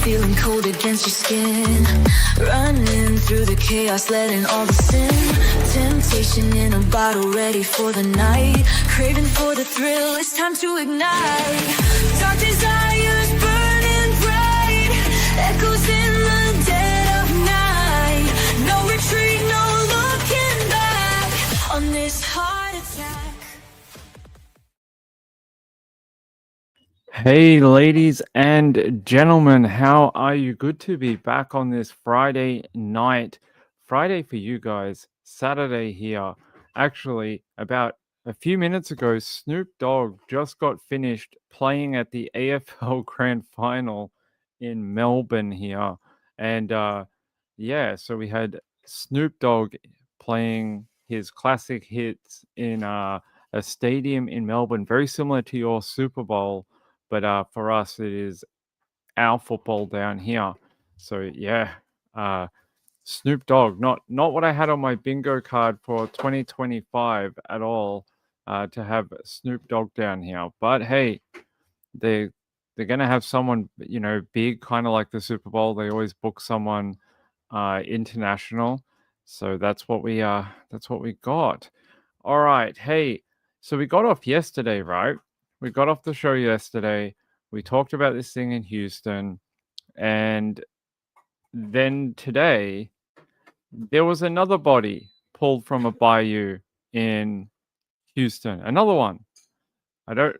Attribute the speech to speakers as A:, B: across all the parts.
A: feeling cold against your skin. Running through the chaos, letting all the sin. Temptation in a bottle, ready for the night. Craving for the thrill, it's time to ignite. Dark desires burning bright, echoes in the dead of night. No retreat, no looking back on this heart attack.
B: Hey, ladies and gentlemen, how are you? Good to be back on this Friday night. Friday for you guys, Saturday here. Actually, about a few minutes ago, Snoop Dogg just got finished playing at the AFL Grand Final in Melbourne here. And yeah, so we had Snoop Dogg playing his classic hits in a stadium in Melbourne, very similar to your Super Bowl. But for us, it is our football down here. So yeah, Snoop Dogg, not what I had on my bingo card for 2025 at all. To have Snoop Dogg down here, but hey, they're gonna have someone big, kind of like the Super Bowl. They always book someone international, so that's what we got. All right, hey, so we got off yesterday, right? We got off the show yesterday. We talked about this thing in Houston. And then today, there was another body pulled from a bayou in Houston. Another one. I don't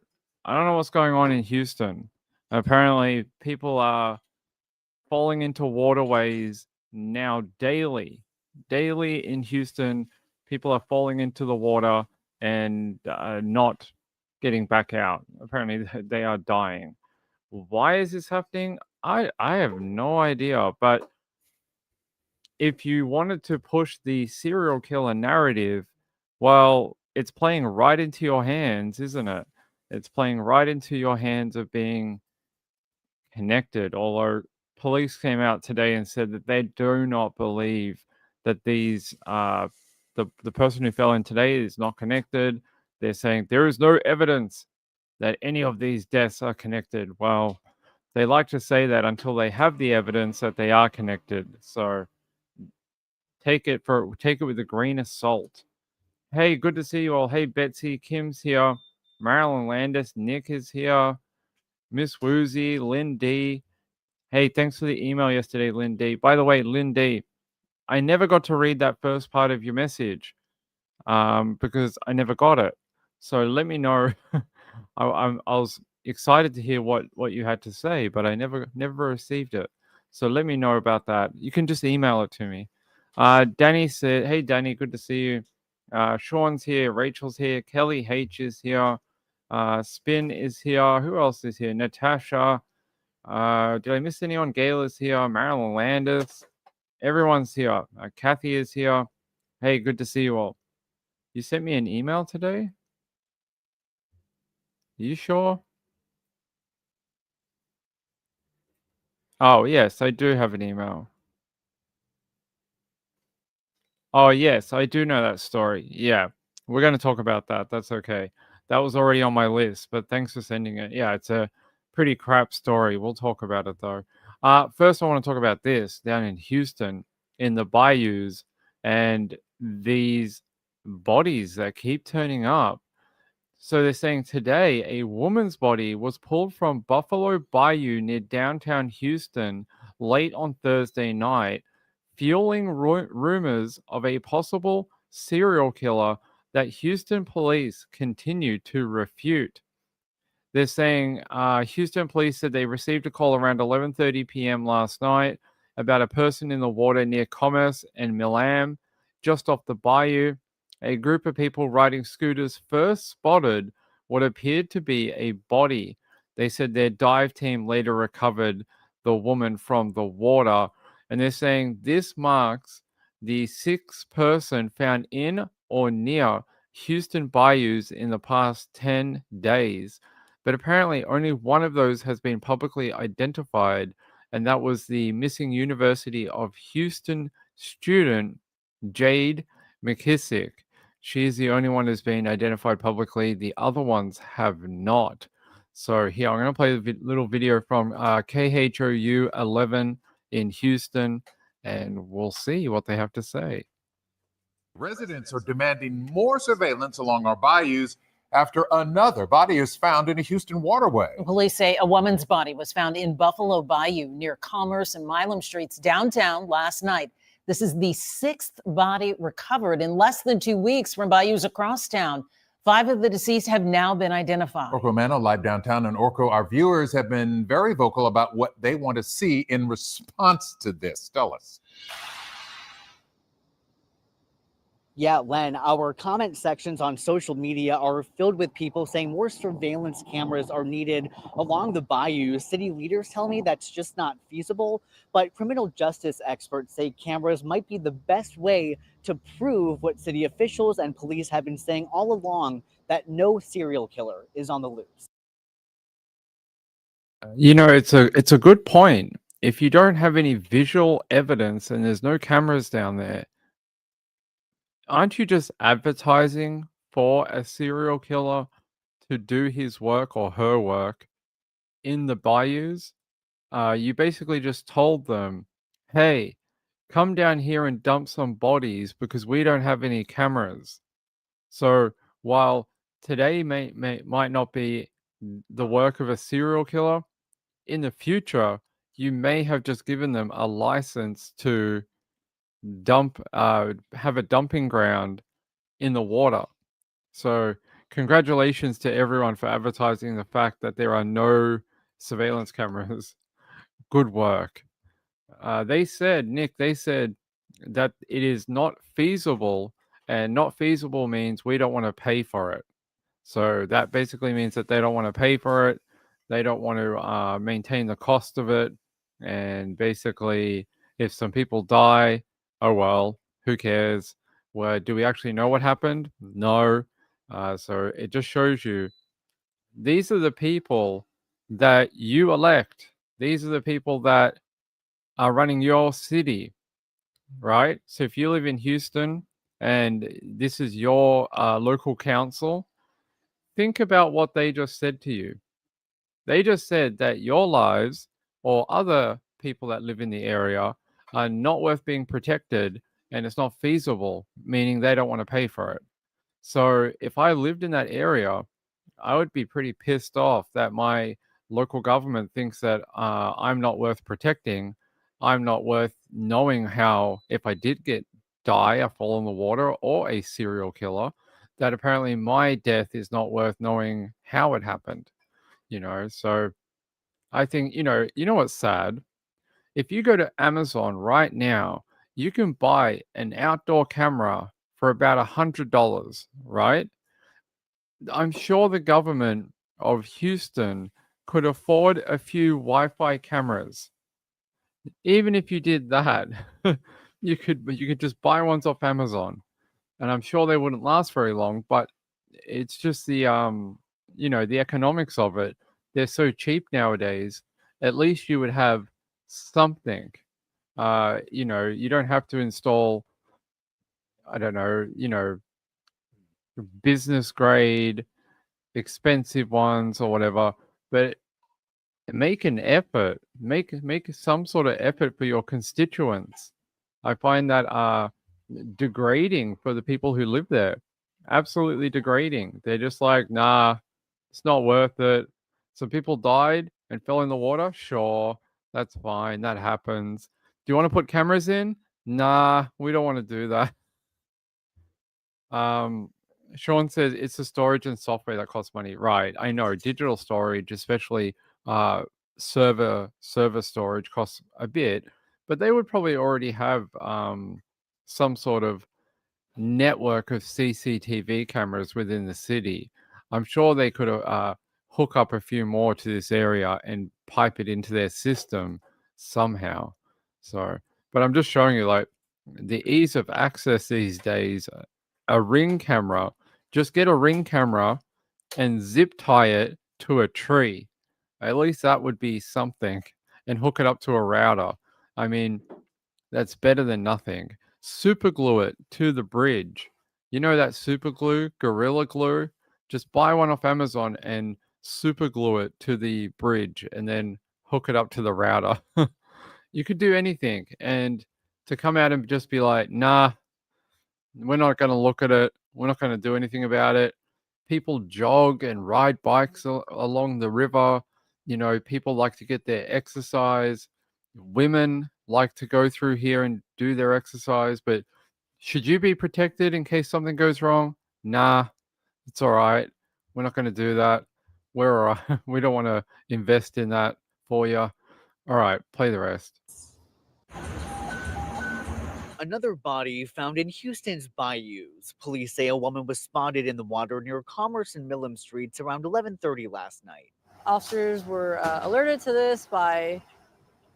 B: know what's going on in Houston. Apparently, people are falling into waterways now daily. Daily in Houston, people are falling into the water and not getting back out. Apparently, they are dying. Why is this happening? I have no idea. But if you wanted to push the serial killer narrative, well, it's playing right into your hands, isn't it? It's playing right into your hands of being connected. Although police came out today and said that they do not believe that these the person who fell in today is not connected. They're saying there is no evidence that any of these deaths are connected. Well, they like to say that until they have the evidence that they are connected. So take it with a grain of salt. Hey, good to see you all. Hey, Betsy, Kim's here. Marilyn Landis, Nick is here. Miss Woozy, Lynn D. Hey, thanks for the email yesterday, Lynn D. By the way, Lynn D, I never got to read that first part of your message because I never got it. So let me know. I was excited to hear what you had to say, but I never received it. So let me know about that. You can just email it to me. Danny said, "Hey, Danny, good to see you." Sean's here. Rachel's here. Kelly H is here. Spin is here. Who else is here? Natasha. Did I miss anyone? Gail is here. Marilyn Landis. Everyone's here. Kathy is here. Hey, good to see you all. You sent me an email today? Are you sure? Oh, yes, I do have an email. Oh, yes, I do know that story. Yeah, we're going to talk about that. That's okay. That was already on my list, but thanks for sending it. Yeah, it's a pretty crap story. We'll talk about it, though. First, I want to talk about this down in Houston in the bayous and these bodies that keep turning up. So they're saying today a woman's body was pulled from Buffalo Bayou near downtown Houston late on Thursday night, fueling rumors of a possible serial killer that Houston police continue to refute. They're saying Houston police said they received a call around 11:30 p.m. last night about a person in the water near Commerce and Milam, just off the bayou. A group of people riding scooters first spotted what appeared to be a body. They said their dive team later recovered the woman from the water. And they're saying this marks the sixth person found in or near Houston bayous in the past 10 days. But apparently only one of those has been publicly identified, and that was the missing University of Houston student, Jade McKissick. She is the only one who's been identified publicly. The other ones have not. So here, I'm going to play a little video from KHOU 11 in Houston, and we'll see what they have to say.
C: Residents are demanding more surveillance along our bayous after another body is found in a Houston waterway.
D: Police say a woman's body was found in Buffalo Bayou near Commerce and Milam Streets downtown last night. This is the sixth body recovered in less than 2 weeks from bayous across town. 5 of the deceased have now been identified.
C: Orko Mano live downtown, and Orko, our viewers have been very vocal about what they want to see in response to this. Tell us.
E: Yeah, Len, our comment sections on social media are filled with people saying more surveillance cameras are needed along the bayou. City leaders tell me that's just not feasible, but criminal justice experts say cameras might be the best way to prove what city officials and police have been saying all along, that no serial killer is on the loose.
B: You know, it's a good point. If you don't have any visual evidence and there's no cameras down there, aren't you just advertising for a serial killer to do his work or her work in the bayous? You basically just told them, hey, come down here and dump some bodies because we don't have any cameras. So while today might not be the work of a serial killer, in the future, you may have just given them a license to have a dumping ground in the water. So congratulations to everyone for advertising the fact that there are no surveillance cameras. Good work. They said that it is not feasible, and not feasible means we don't want to pay for it. So that basically means that they don't want to pay for it. They don't want to maintain the cost of it. And basically, if some people die, oh well, who cares? Well, do we actually know what happened? No. So it just shows you these are the people that you elect. These are the people that are running your city, right? So if you live in Houston and this is your local council, think about what they just said to you. They just said that your lives or other people that live in the area are not worth being protected and it's not feasible, meaning they don't want to pay for it. So if I lived in that area, I would be pretty pissed off that my local government thinks that I'm not worth protecting. I'm not worth knowing how, if I did die, I fall in the water, or a serial killer, that apparently my death is not worth knowing how it happened. So I think, what's sad? If you go to Amazon right now, you can buy an outdoor camera for about $100, right? I'm sure the government of Houston could afford a few Wi-Fi cameras. Even if you did that, you could just buy ones off Amazon, and I'm sure they wouldn't last very long. But it's just the the economics of it. They're so cheap nowadays. At least you would have something. You don't have to install, I don't know, business grade, expensive ones or whatever, but make an effort, make some sort of effort for your constituents. I find that degrading for the people who live there. Absolutely degrading. They're just like, nah, it's not worth it. Some people died and fell in the water. Sure, that's fine. That happens. Do you want to put cameras in? Nah, we don't want to do that. Sean says it's the storage and software that costs money. Right. I know digital storage, especially server storage, costs a bit, but they would probably already have some sort of network of CCTV cameras within the city. I'm sure they could hook up a few more to this area and pipe it into their system somehow. So, but I'm just showing you like the ease of access these days. A Ring camera, just get a Ring camera and zip tie it to a tree. At least that would be something, and hook it up to a router. I mean, that's better than nothing. Super glue it to the bridge. You know that super glue, Gorilla Glue? Just buy one off Amazon and super glue it to the bridge, and then hook it up to the router. You could do anything. And to come out and just be like, nah, we're not going to look at it. We're not going to do anything about it. People jog and ride bikes along the river. You know, people like to get their exercise. Women like to go through here and do their exercise. But should you be protected in case something goes wrong? Nah, it's all right. We're not going to do that. We're all right. We don't want to invest in that for you. All right, play the rest.
E: Another body found in Houston's bayous. Police say a woman was spotted in the water near Commerce and Millam Streets around 11:30 last night.
F: Officers were alerted to this by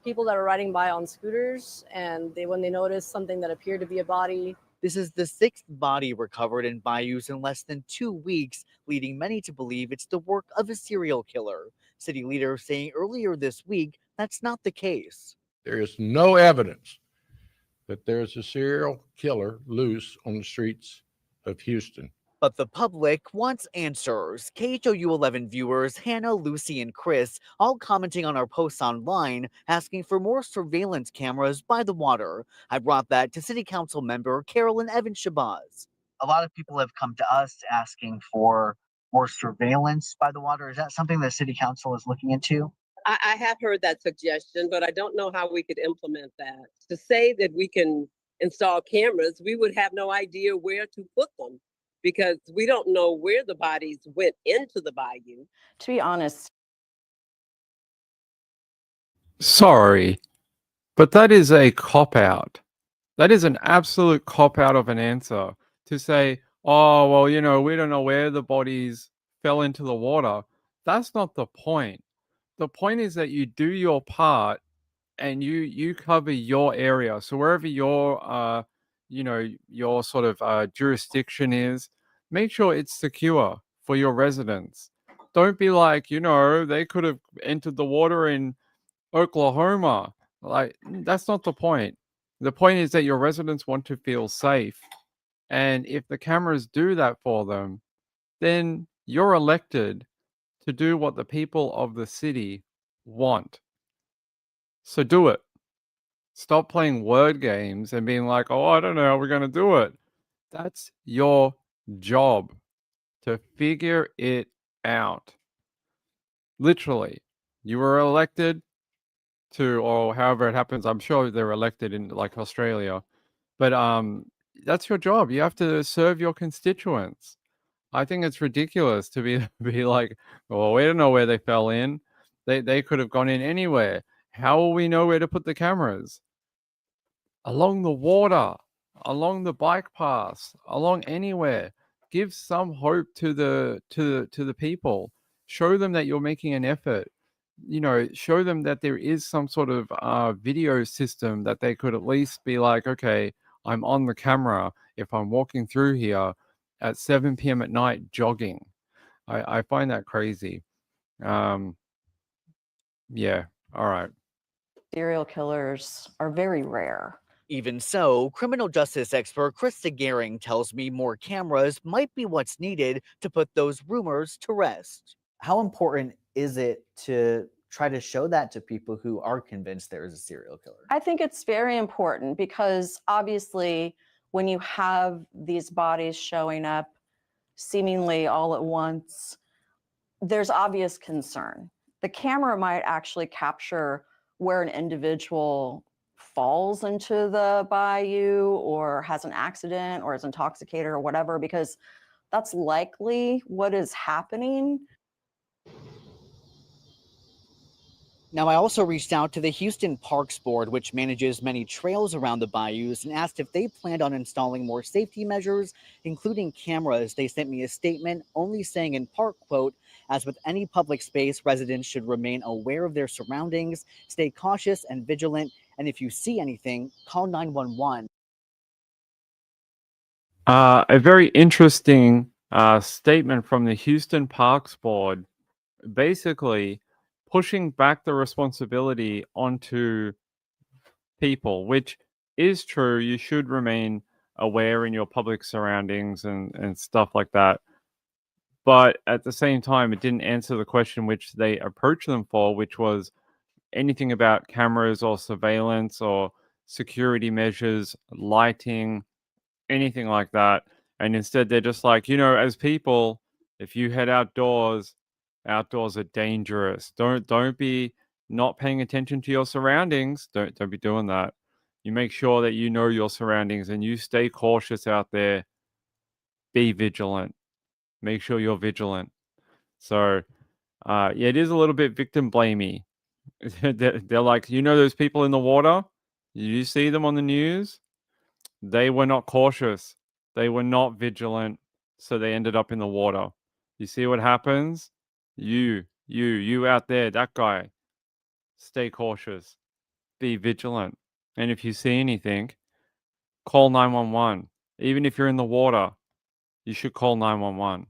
F: people that are riding by on scooters, and when they noticed something that appeared to be a body.
E: This is the sixth body recovered in bayous in less than 2 weeks, leading many to believe it's the work of a serial killer. City leaders saying earlier this week that's not the case.
G: There is no evidence that there's a serial killer loose on the streets of Houston.
E: But the public wants answers. KHOU 11 viewers Hannah, Lucy, and Chris all commenting on our posts online, asking for more surveillance cameras by the water. I brought that to City Council member Carolyn Evans-Shabazz. A lot of people have come to us asking for more surveillance by the water. Is that something the City Council is looking into?
H: I have heard that suggestion, but I don't know how we could implement that. To say that we can install cameras, we would have no idea where to put them because we don't know where the bodies went into the bayou.
F: To be honest,
B: Sorry, but that is a cop-out. That is an absolute cop-out of an answer to say, oh, well, you know, we don't know where the bodies fell into the water. That's not the point. The point is that you do your part and you cover your area. So wherever your your sort of jurisdiction is, make sure it's secure for your residents. Don't be like, they could have entered the water in Oklahoma. Like, that's not the point. The point is that your residents want to feel safe. And if the cameras do that for them, then you're elected to do what the people of the city want. So do it. Stop playing word games and being like, oh, I don't know how we're going to do it. That's your job to figure it out. Literally, you were elected to, or however it happens. I'm sure they're elected in like Australia, but that's your job. You have to serve your constituents. I think it's ridiculous to be like, well, we don't know where they fell in. They could have gone in anywhere. How will we know where to put the cameras? Along the water, along the bike paths, along anywhere. Give some hope to the people. Show them that you're making an effort. Show them that there is some sort of video system that they could at least be like, okay, I'm on the camera if I'm walking through here at 7 p.m. at night jogging. I find that crazy. Yeah, all right.
F: serial killers are very rare.
E: Even so, criminal justice expert Krista Gehring tells me more cameras might be what's needed to put those rumors to rest.
I: How important is it to try to show that to people who are convinced there is a serial killer?
F: I think it's very important because obviously when you have these bodies showing up seemingly all at once, there's obvious concern. The camera might actually capture where an individual falls into the bayou or has an accident or is intoxicated or whatever, because that's likely what is happening.
E: Now, I also reached out to the Houston Parks Board, which manages many trails around the bayous, and asked if they planned on installing more safety measures, including cameras. They sent me a statement only saying in part, quote, as with any public space, residents should remain aware of their surroundings, stay cautious and vigilant, and if you see anything, call 911.
B: A very interesting statement from the Houston Parks Board, basically pushing back the responsibility onto people, which is true. You should remain aware in your public surroundings and stuff like that. But at the same time, it didn't answer the question which they approached them for, which was anything about cameras or surveillance or security measures, lighting, anything like that. And instead, they're just like, as people, if you head outdoors, outdoors are dangerous. Don't be not paying attention to your surroundings. Don't be doing that. You make sure that you know your surroundings and you stay cautious out there. Be vigilant. Make sure you're vigilant. So, yeah, it is a little bit victim blamey. They're like, those people in the water? You see them on the news? They were not cautious. They were not vigilant. So they ended up in the water. You see what happens? You out there, that guy, stay cautious. Be vigilant. And if you see anything, call 911. Even if you're in the water, you should call 911.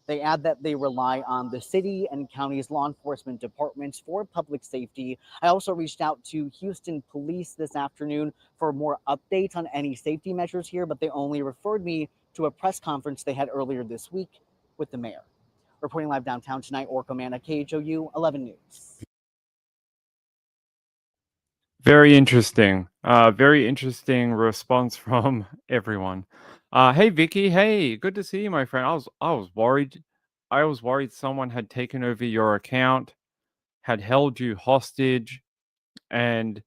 E: They add that they rely on the city and county's law enforcement departments for public safety. I also reached out to Houston Police this afternoon for more updates on any safety measures here, but they only referred me to a press conference they had earlier this week with the mayor. Reporting live downtown tonight, Orko Manna, KHOU 11 News.
B: Very interesting. Very interesting response from everyone. Hey Vicky, hey, good to see you, my friend. I was worried. I was worried someone had taken over your account, had held you hostage, and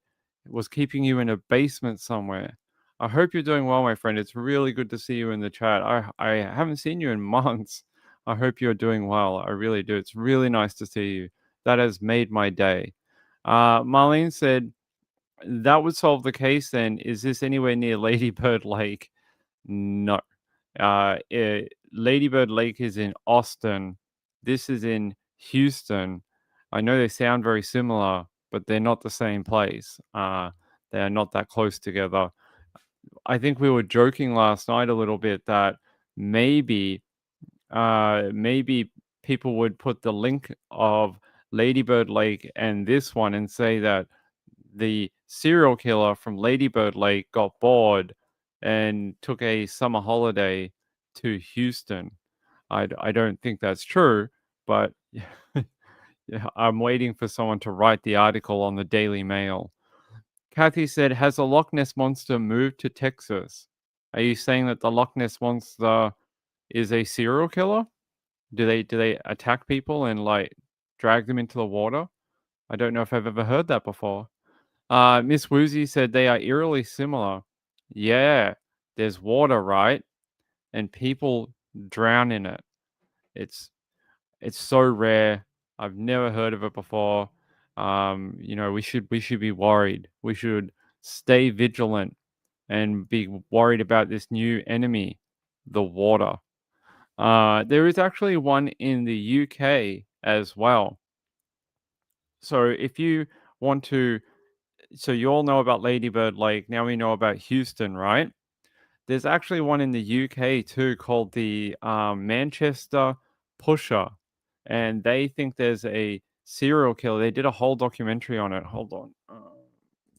B: was keeping you in a basement somewhere. I hope you're doing well, my friend. It's really good to see you in the chat. I haven't seen you in months. I hope you're doing well. I really do. It's really nice to see you. That has made my day. Marlene said, that would solve the case then. Is this anywhere near Ladybird Lake? No. Ladybird Lake is in Austin. This is in Houston. I know they sound very similar, but they're not the same place. They are not that close together. I think we were joking last night a little bit that maybe people would put the link of Ladybird Lake and this one and say that the serial killer from Ladybird Lake got bored and took a summer holiday to Houston. I don't think that's true, but yeah, I'm waiting for someone to write the article on the Daily Mail. Kathy said, has the Loch Ness Monster moved to Texas? Are you saying that the Loch Ness Monster is a serial killer? Do they attack people and like drag them into the water? I don't know if I've ever heard that before. Miss Woozy said they are eerily similar. Yeah, there's water, right? And people drown in it. It's so rare. I've never heard of it before. We should be worried. We should stay vigilant and be worried about this new enemy, the water. There is actually one in the UK as well. So if you want to, so you all know about Ladybird Lake. Now we know about Houston, right? There's actually one in the UK too called the Manchester Pusher, and they think there's a serial killer. They did a whole documentary on it. Hold on,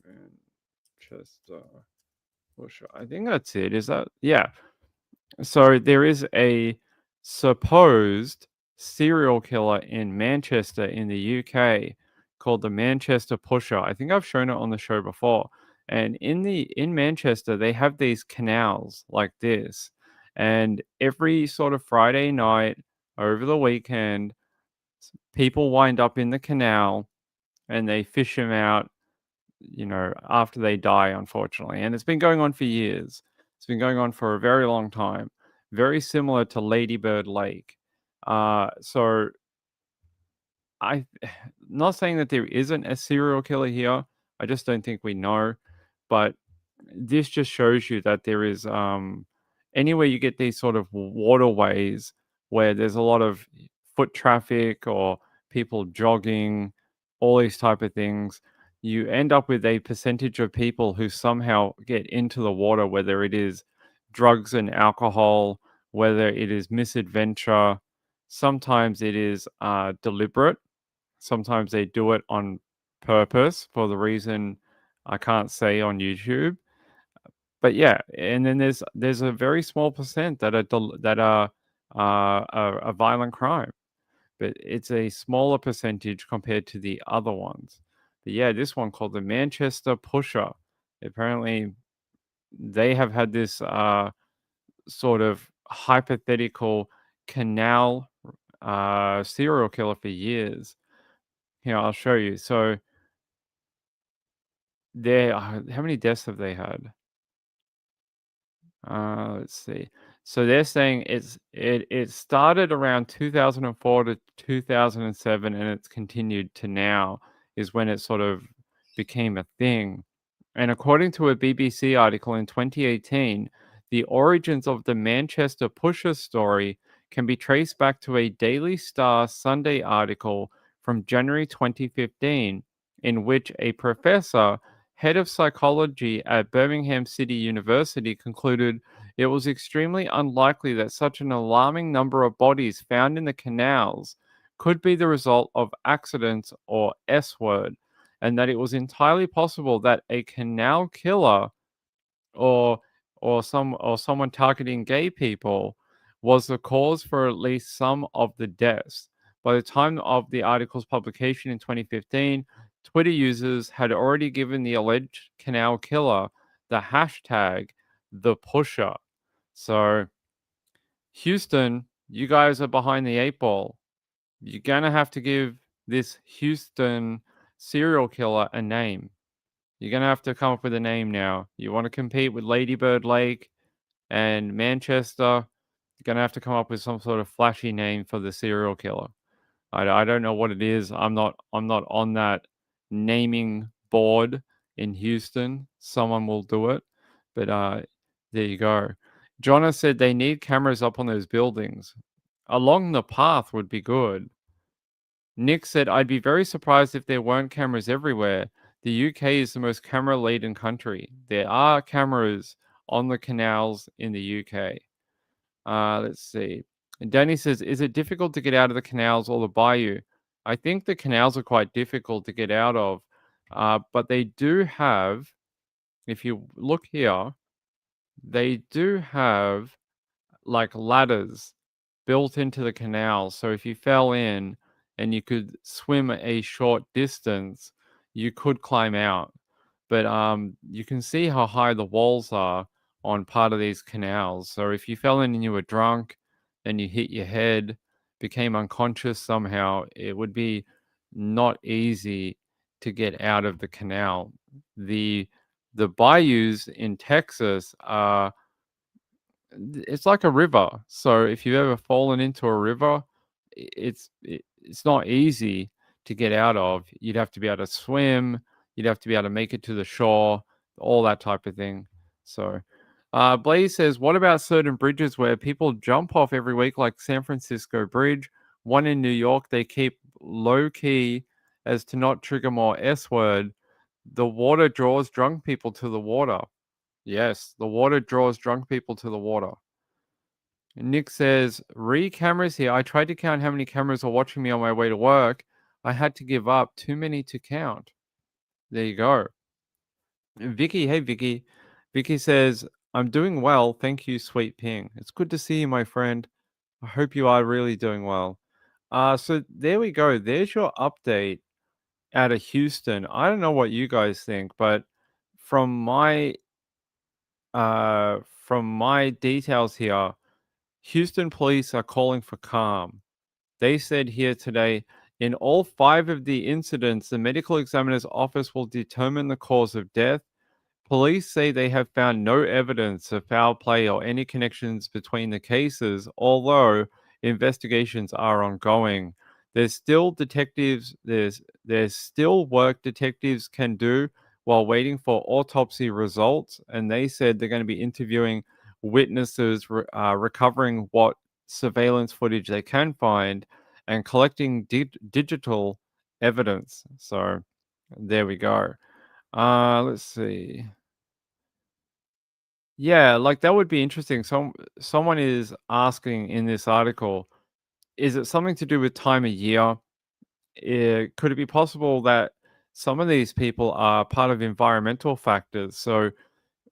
B: Manchester Pusher. I think that's it. Is that yeah? So there is a supposed serial killer in Manchester in the UK called the Manchester Pusher. I think I've shown it on the show before. And in Manchester, they have these canals like this. And every sort of Friday night over the weekend, people wind up in the canal and they fish them out, after they die, unfortunately. And it's been going on for years. It's been going on for a very long time. Very similar to Ladybird Lake. So I'm not saying that there isn't a serial killer here. I just don't think we know. But this just shows you that there is anywhere you get these sort of waterways where there's a lot of foot traffic or people jogging, all these type of things, you end up with a percentage of people who somehow get into the water, whether it is drugs and alcohol, whether it is misadventure. Sometimes it is deliberate. Sometimes they do it on purpose for the reason I can't say on YouTube. But yeah, and then there's a very small percent that are a violent crime, but it's a smaller percentage compared to the other ones. But yeah, this one called the Manchester Pusher. Apparently, they have had this sort of hypothetical canal serial killer for years. Here, I'll show you. So, how many deaths have they had? Let's see. So they're saying it started around 2004 to 2007, and it's continued to now is when it sort of became a thing. And according to a BBC article in 2018, the origins of the Manchester Pusher story can be traced back to a Daily Star Sunday article from January 2015, in which a professor, head of psychology at Birmingham City University, concluded it was extremely unlikely that such an alarming number of bodies found in the canals could be the result of accidents or S word, and that it was entirely possible that a canal killer or someone targeting gay people was the cause for at least some of the deaths. By the time of the article's publication in 2015, Twitter users had already given the alleged canal killer the hashtag the pusher. So, Houston, you guys are behind the eight ball. You're gonna have to give this Houston serial killer a name. You're gonna have to come up with a name now. You want to compete with Ladybird Lake and Manchester? You're gonna have to come up with some sort of flashy name for the serial killer. I don't know what it is. I'm not on that naming board in Houston. Someone will do it, but there you go. Jonna said they need cameras up on those buildings. Along the path would be good. Nick said, I'd be very surprised if there weren't cameras everywhere. The UK is the most camera laden country. There are cameras on the canals in the UK. Let's see. And Danny says, is it difficult to get out of the canals or the bayou? I think the canals are quite difficult to get out of, but they do have, if you look here, they do have like ladders built into the canal. So if you fell in and you could swim a short distance, you could climb out. But you can see how high the walls are on part of these canals. So if you fell in and you were drunk and you hit your head, became unconscious somehow, it would be not easy to get out of the canal. The bayous in Texas are it's like a river. So if you've ever fallen into a river, it's not easy to get out of. You'd have to be able to swim. You'd have to be able to make it to the shore, all that type of thing. So, Blaze says, what about certain bridges where people jump off every week, like San Francisco Bridge? One in New York, they keep low key as to not trigger more S word. The water draws drunk people to the water. Yes, the water draws drunk people to the water. Nick says, cameras here. I tried to count how many cameras are watching me on my way to work. I had to give up. Too many to count. There you go. Vicky, hey Vicky. Vicky says, I'm doing well. Thank you, sweet ping. It's good to see you, my friend. I hope you are really doing well. So there we go. There's your update out of Houston. I don't know what you guys think, but from my details here, Houston police are calling for calm. They said here today, in all 5 of the incidents, the medical examiner's office will determine the cause of death. Police say they have found no evidence of foul play or any connections between the cases, although investigations are ongoing. There's still work detectives can do while waiting for autopsy results, and they said they're going to be interviewing witnesses, recovering what surveillance footage they can find, and collecting digital evidence. So there we go. Let's see. Yeah, like that would be interesting. Someone is asking in this article, is it something to do with time of year? Could it be possible that some of these people are part of environmental factors? So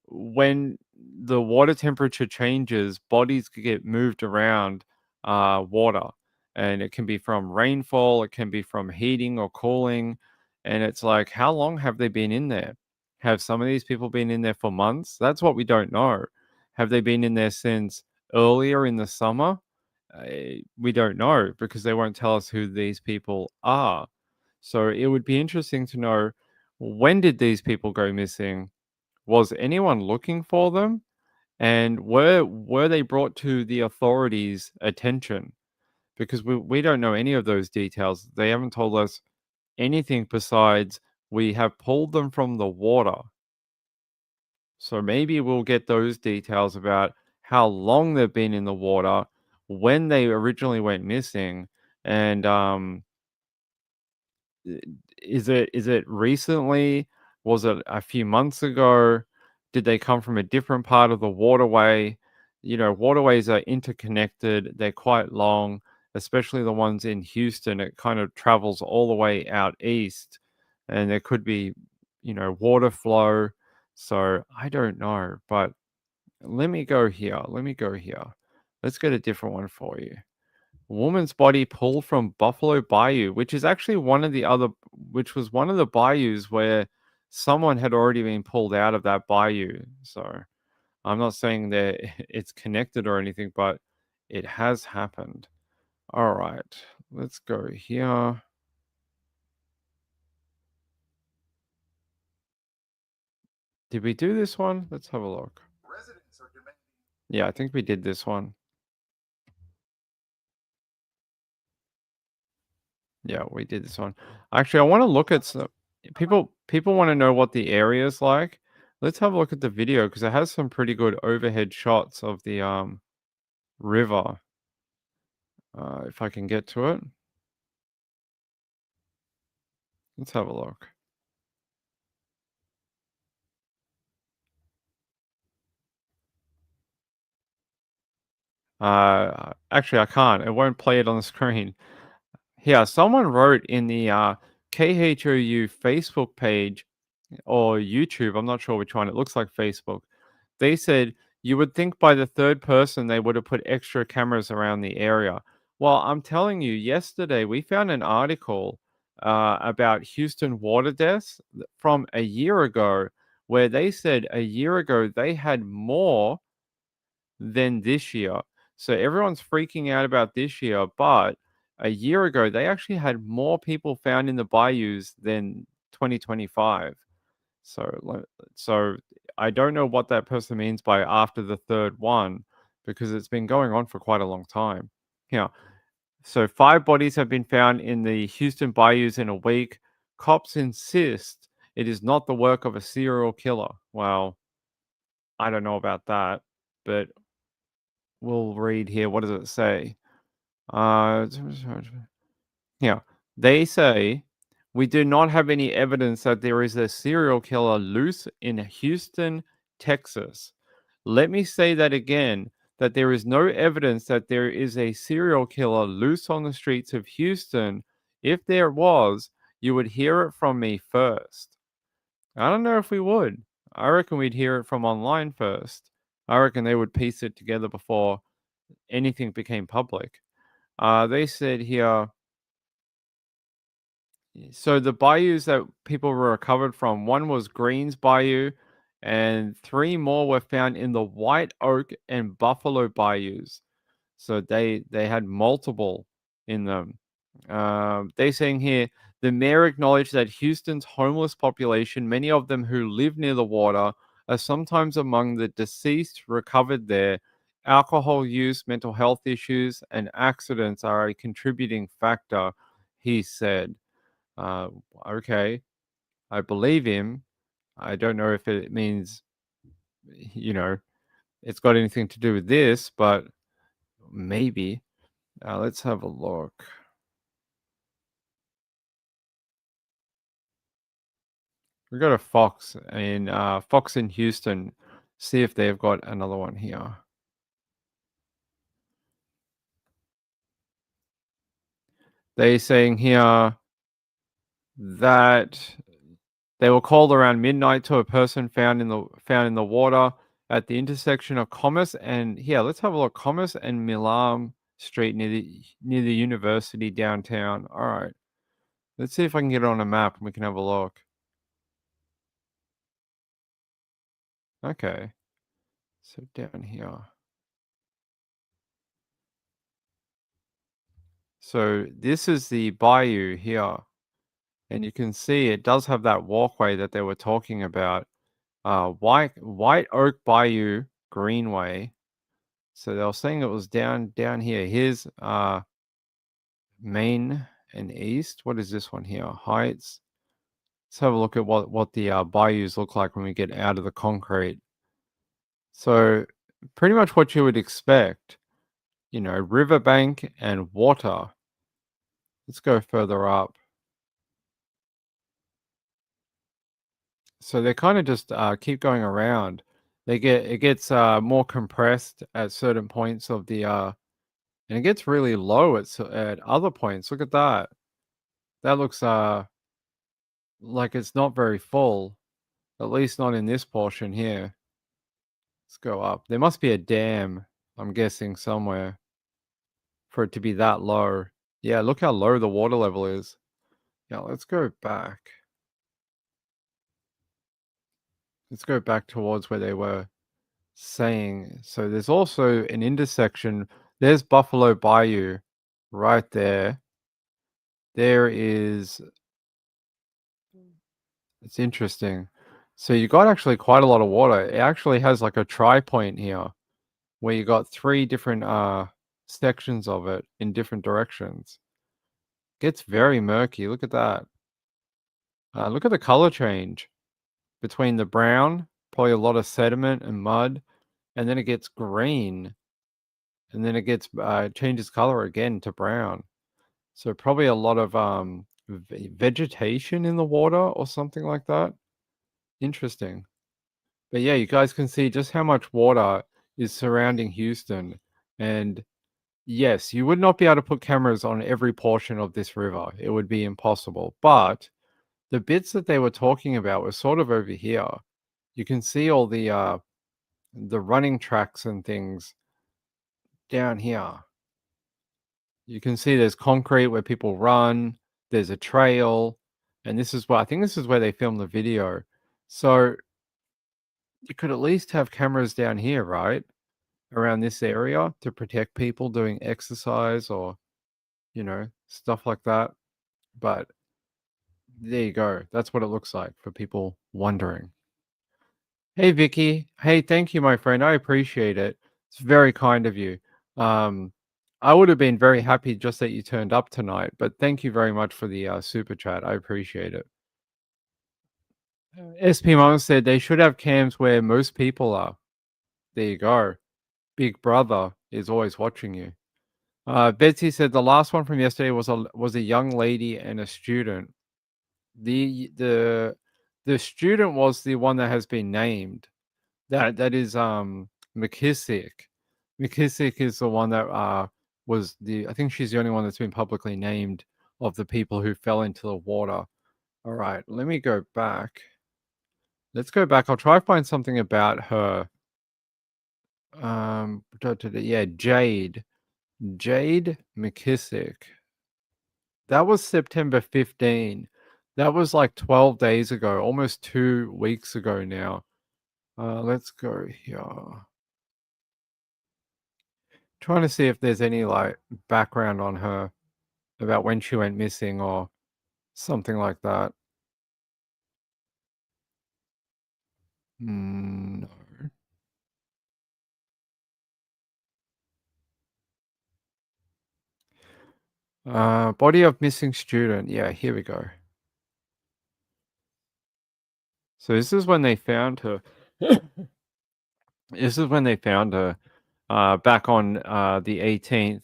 B: when the water temperature changes, bodies could get moved around water. And it can be from rainfall, it can be from heating or cooling. And it's like, how long have they been in there? Have some of these people been in there for months? That's what we don't know. Have they been in there since earlier in the summer? We don't know because they won't tell us who these people are. So it would be interesting to know, when did these people go missing? Was anyone looking for them? And were they brought to the authorities' attention? Because we don't know any of those details. They haven't told us anything besides we have pulled them from the water. So maybe we'll get those details about how long they've been in the water, when they originally went missing, and is it recently? Was it a few months ago? Did they come from a different part of the waterway? Waterways are interconnected. They're quite long, especially the ones in Houston. It kind of travels all the way out east, and there could be, water flow. So I don't know, but let me go here. Let's get a different one for you. Woman's body pulled from Buffalo Bayou, which was one of the bayous where someone had already been pulled out of that bayou. So I'm not saying that it's connected or anything, but it has happened. All right, let's go here. Did we do this one? Let's have a look. Yeah, I think we did this one. Yeah, we did this one. Actually, I want to look at some people want to know what the area is like. Let's have a look at the video because it has some pretty good overhead shots of the river. If I can get to it. Let's have a look. Actually, I can't. It won't play it on the screen. Yeah, someone wrote in the KHOU Facebook page or YouTube. I'm not sure which one. It looks like Facebook. They said you would think by the third person they would have put extra cameras around the area. Well, I'm telling you, yesterday we found an article about Houston water deaths from a year ago, where they said a year ago they had more than this year. So everyone's freaking out about this year, but a year ago they actually had more people found in the bayous than 2025. So I don't know what that person means by after the third one, because it's been going on for quite a long time. Yeah. So 5 bodies have been found in the Houston bayous in a week. Cops insist it is not the work of a serial killer. Well, I don't know about that, but we'll read here. What does it say? Yeah. They say we do not have any evidence that there is a serial killer loose in Houston, Texas. Let me say that again, that there is no evidence that there is a serial killer loose on the streets of Houston. If there was, you would hear it from me first. I don't know if we would. I reckon we'd hear it from online first. I reckon they would piece it together before anything became public. They said here, so the bayous that people were recovered from, one was Greens Bayou, and 3 more were found in the White Oak and Buffalo Bayous. So they had multiple in them. They're saying here, the mayor acknowledged that Houston's homeless population, many of them who live near the water, are sometimes among the deceased recovered there. Alcohol use, mental health issues, and accidents are a contributing factor, he said. Okay, I believe him. I don't know if it means, it's got anything to do with this, but maybe. Let's have a look. We got a Fox in Houston. See if they've got another one here. They're saying here that they were called around midnight to a person found in the water at the intersection of Commerce and let's have a look. Commerce and Milam street near the university downtown. All right. Let's see if I can get it on a map and we can have a look. Okay. So down here. So this is the bayou here. And you can see it does have that walkway that they were talking about. White Oak Bayou Greenway. So they were saying it was down here. Here's Maine and East. What is this one here? Heights. Let's have a look at what the bayous look like when we get out of the concrete. So pretty much what you would expect, you know, riverbank and water. Let's go further up. So they kind of just keep going around. It gets more compressed at certain points of the and it gets really low at other points. Look at that. That looks like it's not very full, at least not in this portion here. Let's go up. There must be a dam, I'm guessing, somewhere for it to be that low. Yeah, look how low the water level is. Yeah, let's go back. Let's go back towards where they were saying. So there's also an intersection. There's Buffalo Bayou right there. There is, it's interesting. So you got actually quite a lot of water. It actually has like a tri-point here where you got 3 different sections of it in different directions. Gets very murky. Look at that. Look at the color change between the brown, probably a lot of sediment and mud, and then it gets green, and then it gets changes color again to brown. So probably a lot of vegetation in the water or something like that. Interesting. But yeah, you guys can see just how much water is surrounding Houston. And yes, you would not be able to put cameras on every portion of this river. It would be impossible. But the bits that they were talking about were sort of over here. You can see all the running tracks and things down here. You can see there's concrete where people run. There's a trail. And this is where I think this is where they filmed the video. So you could at least have cameras down here, right? Around this area to protect people doing exercise or, you know, stuff like that. But there you go. That's what it looks like for people wondering. Hey, Vicky. Hey, thank you, my friend. I appreciate it. It's very kind of you. I would have been very happy just that you turned up tonight, but thank you very much for the super chat. I appreciate it. SP Mom said they should have cams where most people are. There you go. Big Brother is always watching you. Betsy said the last one from yesterday was a young lady and a student. The student was the one that has been named. That is McKissick. McKissick is the one that was I think she's the only one that's been publicly named of the people who fell into the water. All right, let me go back. Let's go back. I'll try to find something about her. Yeah, Jade McKissick. That was September 15. That was like 12 days ago, almost 2 weeks ago now. Let's go here. Trying to see if there's any like background on her about when she went missing or something like that. No. Body of missing student. Yeah, here we go. So this is when they found her. This is when they found her back on the 18th.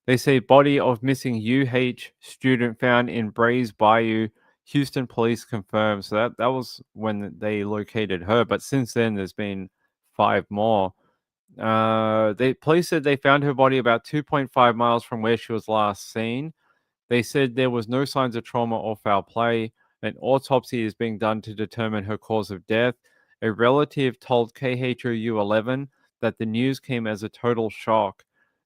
B: They say body of missing UH student found in Brays Bayou. Houston police confirmed. So that was when they located her. But since then, there's been 5 more. Police said they found her body about 2.5 miles from where she was last seen. They said there was no signs of trauma or foul play. An autopsy is being done to determine her cause of death. A relative told KHOU 11 that the news came as a total shock.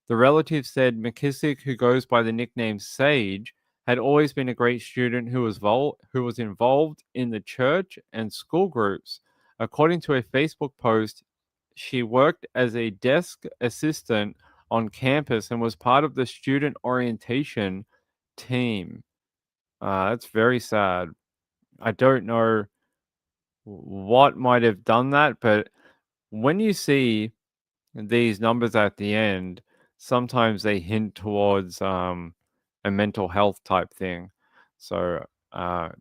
B: The relative said McKissick, who goes by the nickname Sage, had always been a great student who was involved in the church and school groups. According to a Facebook post, she worked as a desk assistant on campus and was part of the student orientation team. That's very sad. I don't know what might have done that, but when you see these numbers at the end, sometimes they hint towards a mental health type thing. So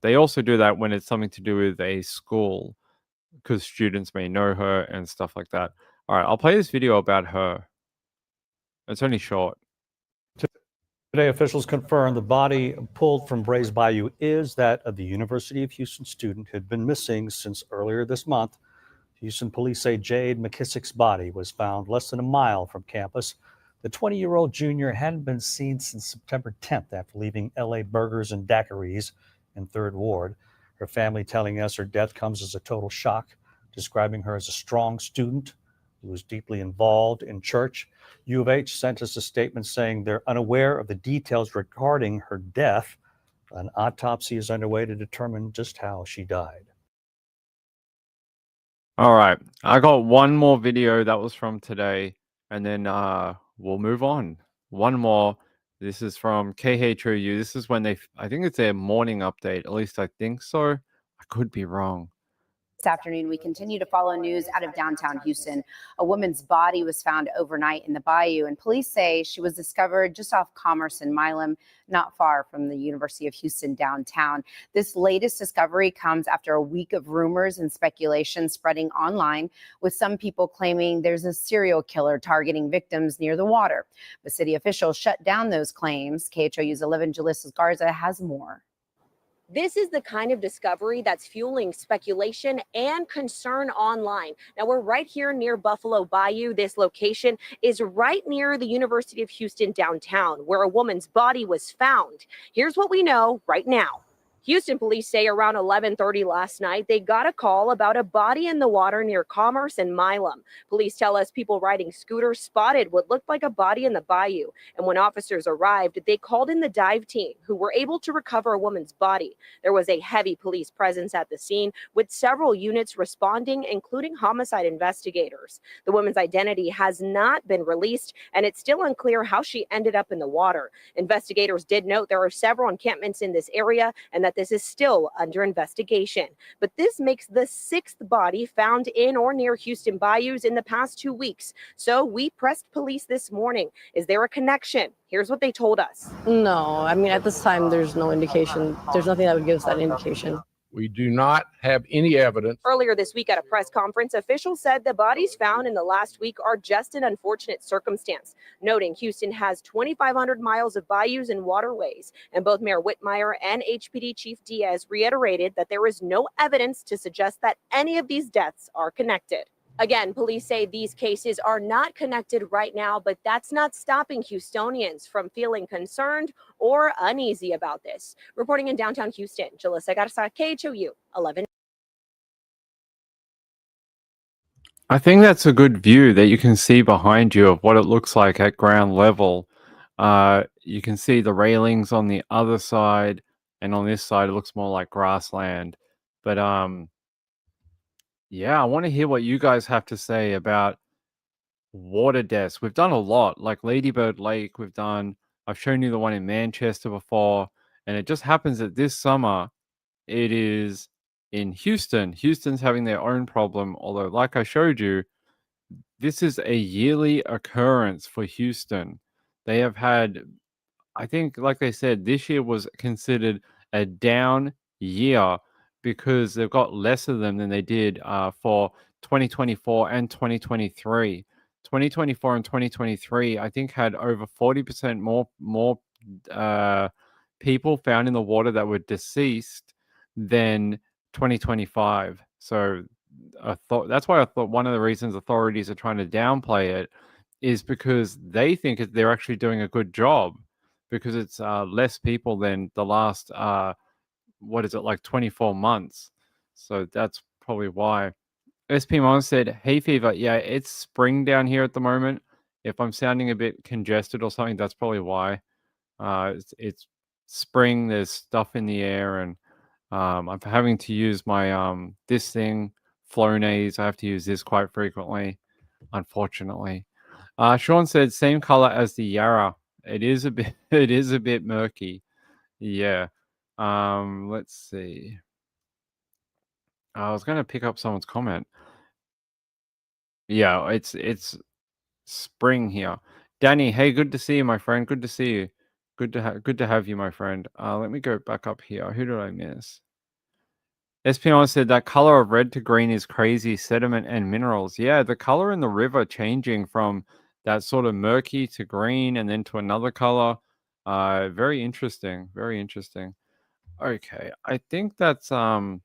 B: they also do that when it's something to do with a school, because students may know her and stuff like that. All right, I'll play this video about her. It's only short.
J: Today, officials confirmed the body pulled from Bray's Bayou is that of the University of Houston student who had been missing since earlier this month. Houston police say Jade McKissick's body was found less than a mile from campus. The 20-year-old junior hadn't been seen since September 10th after leaving LA Burgers and Daiquiris in 3rd Ward. Her family telling us her death comes as a total shock, describing her as a strong student who was deeply involved in church. U of H sent us a statement saying they're unaware of the details regarding her death. An autopsy is underway to determine just how she died.
B: All right, I got one more video that was from today, and then we'll move on. One more. This is from KHOU. This is when I think it's their morning update. At least I think so. I could be wrong.
K: This afternoon, we continue to follow news out of downtown Houston. A woman's body was found overnight in the bayou, and police say she was discovered just off Commerce and Milam, not far from the University of Houston downtown. This latest discovery comes after a week of rumors and speculation spreading online, with some people claiming there's a serial killer targeting victims near the water. But city officials shut down those claims. KHOU's 11 Jalissa Garza has more.
L: This is the kind of discovery that's fueling speculation and concern online. Now, we're right here near Buffalo Bayou. This location is right near the University of Houston downtown, where a woman's body was found. Here's what we know right now. Houston police say around 11:30 last night, they got a call about a body in the water near Commerce and Milam. Police tell us people riding scooters spotted what looked like a body in the bayou. And when officers arrived, they called in the dive team, who were able to recover a woman's body. There was a heavy police presence at the scene, with several units responding, including homicide investigators. The woman's identity has not been released, and it's still unclear how she ended up in the water. Investigators did note there are several encampments in this area, and that this is still under investigation. But this makes the 6th body found in or near Houston bayous in the past 2 weeks. So we pressed police this morning. Is there a connection? Here's what they told us.
M: No, I mean, at this time, there's no indication. There's nothing that would give us that indication.
G: We do not have any evidence.
L: Earlier this week at a press conference, officials said the bodies found in the last week are just an unfortunate circumstance, noting Houston has 2,500 miles of bayous and waterways. And both Mayor Whitmire and HPD Chief Diaz reiterated that there is no evidence to suggest that any of these deaths are connected. Again, police say these cases are not connected right now, but that's not stopping Houstonians from feeling concerned or uneasy about this. Reporting in downtown Houston, Jalissa Garza, KHOU 11.
B: I think that's a good view that you can see behind you of what it looks like at ground level. You can see the railings on the other side, and on this side it looks more like grassland. But yeah, I want to hear what you guys have to say about water deaths. We've done a lot, like Ladybird Lake. I've shown you the one in Manchester before, and it just happens that this summer it is in Houston. Houston's having their own problem, although like I showed you, this is a yearly occurrence for Houston. They have had, I think, like they said, this year was considered a down year because they've got less of them than they did for 2024 and 2023. 2024 and 2023, I think, had over 40% more people found in the water that were deceased than 2025. So that's why I thought one of the reasons authorities are trying to downplay it is because they think they're actually doing a good job, because it's less people than the last like 24 months. So that's probably why. SP Mon said, hay fever. Yeah, it's spring down here at the moment. If I'm sounding a bit congested or something, that's probably why. It's spring. There's stuff in the air, and I'm having to use my this thing, Flonase. I have to use this quite frequently, unfortunately. Sean said same color as the Yarra. It is a bit. It is a bit murky. Yeah. Let's see. I was going to pick up someone's comment. Yeah, it's spring here. Danny, hey, good to see you, my friend. Good to see you. Good to have you, my friend. Let me go back up here. Who did I miss? Espion said that color of red to green is crazy. Sediment and minerals. Yeah, the color in the river changing from that sort of murky to green and then to another color. Very interesting. Very interesting. Okay, I think that's all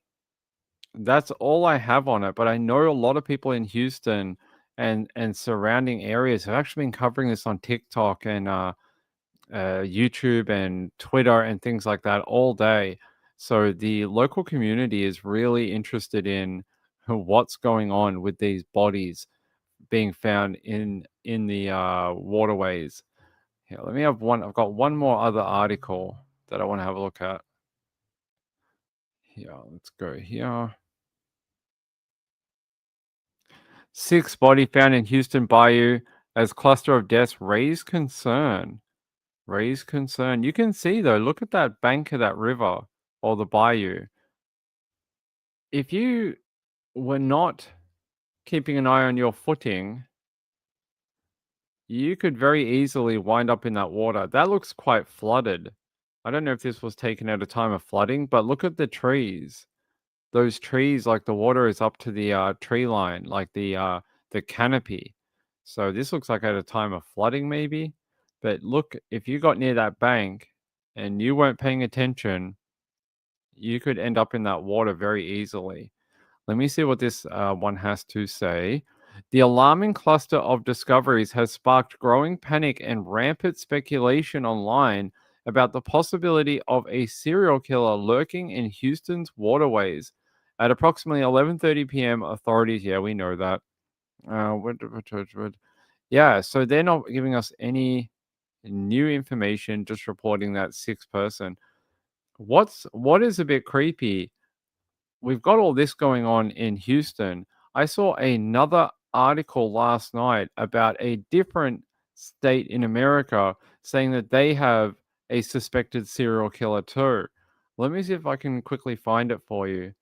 B: I have on it. But I know a lot of people in Houston and surrounding areas have actually been covering this on TikTok and YouTube and Twitter and things like that all day. So the local community is really interested in what's going on with these bodies being found in the waterways. Here, let me have one. I've got one more other article that I want to have a look at. Here, let's go here. 6th body found in Houston Bayou as cluster of deaths raise concern. Raise concern. You can see though, look at that bank of that river or the bayou. If you were not keeping an eye on your footing, you could very easily wind up in that water. That looks quite flooded. I don't know if this was taken at a time of flooding, but look at the trees. Those trees, like the water is up to the tree line, like the canopy. So this looks like at a time of flooding maybe. But look, if you got near that bank and you weren't paying attention, you could end up in that water very easily. Let me see what this one has to say. The alarming cluster of discoveries has sparked growing panic and rampant speculation online about the possibility of a serial killer lurking in Houston's waterways. At approximately 11:30 p.m., authorities, yeah, we know that. Yeah, so they're not giving us any new information, just reporting that 6th person. What is a bit creepy, we've got all this going on in Houston. I saw another article last night about a different state in America saying that they have a suspected serial killer too. Let me see if I can quickly find it for you.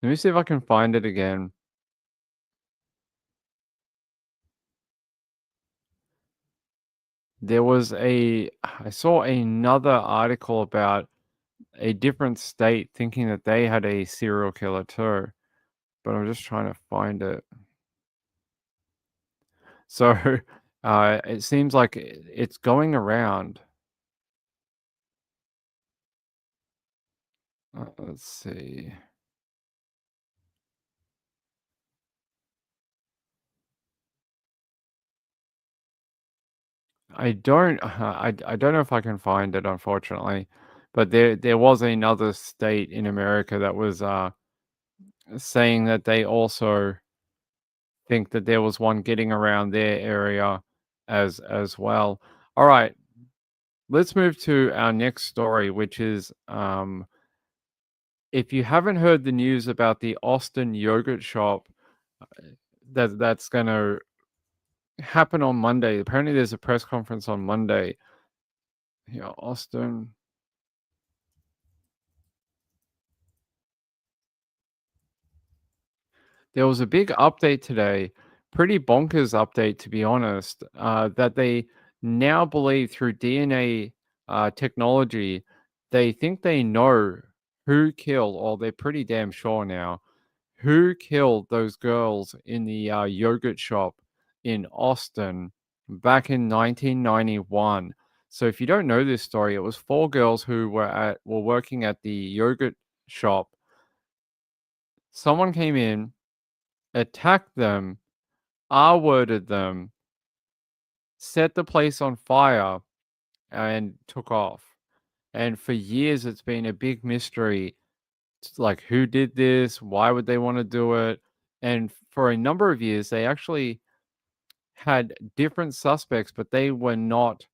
B: Let me see if I can find it again. I saw another article about a different state thinking that they had a serial killer too, but I'm just trying to find it. So it seems like it's going around. Let's see. I don't. I don't know if I can find it, unfortunately, but there was another state in America that was saying that they also think that there was one getting around their area as well. All right, let's move to our next story, which is if you haven't heard the news about the Austin yogurt shop that's going to happen on Monday. Apparently, there's a press conference on Monday. Yeah, Austin. There was a big update today, pretty bonkers update to be honest, that they now believe through DNA technology, they think they know who killed, or they're pretty damn sure now, who killed those girls in the yogurt shop in Austin back in 1991. So if you don't know this story, it was 4 girls who were working at the yogurt shop. Someone came in, attacked them, R-worded them, set the place on fire, and took off. And for years, it's been a big mystery like who did this, why would they want to do it. And for a number of years they actually had different suspects, but they were not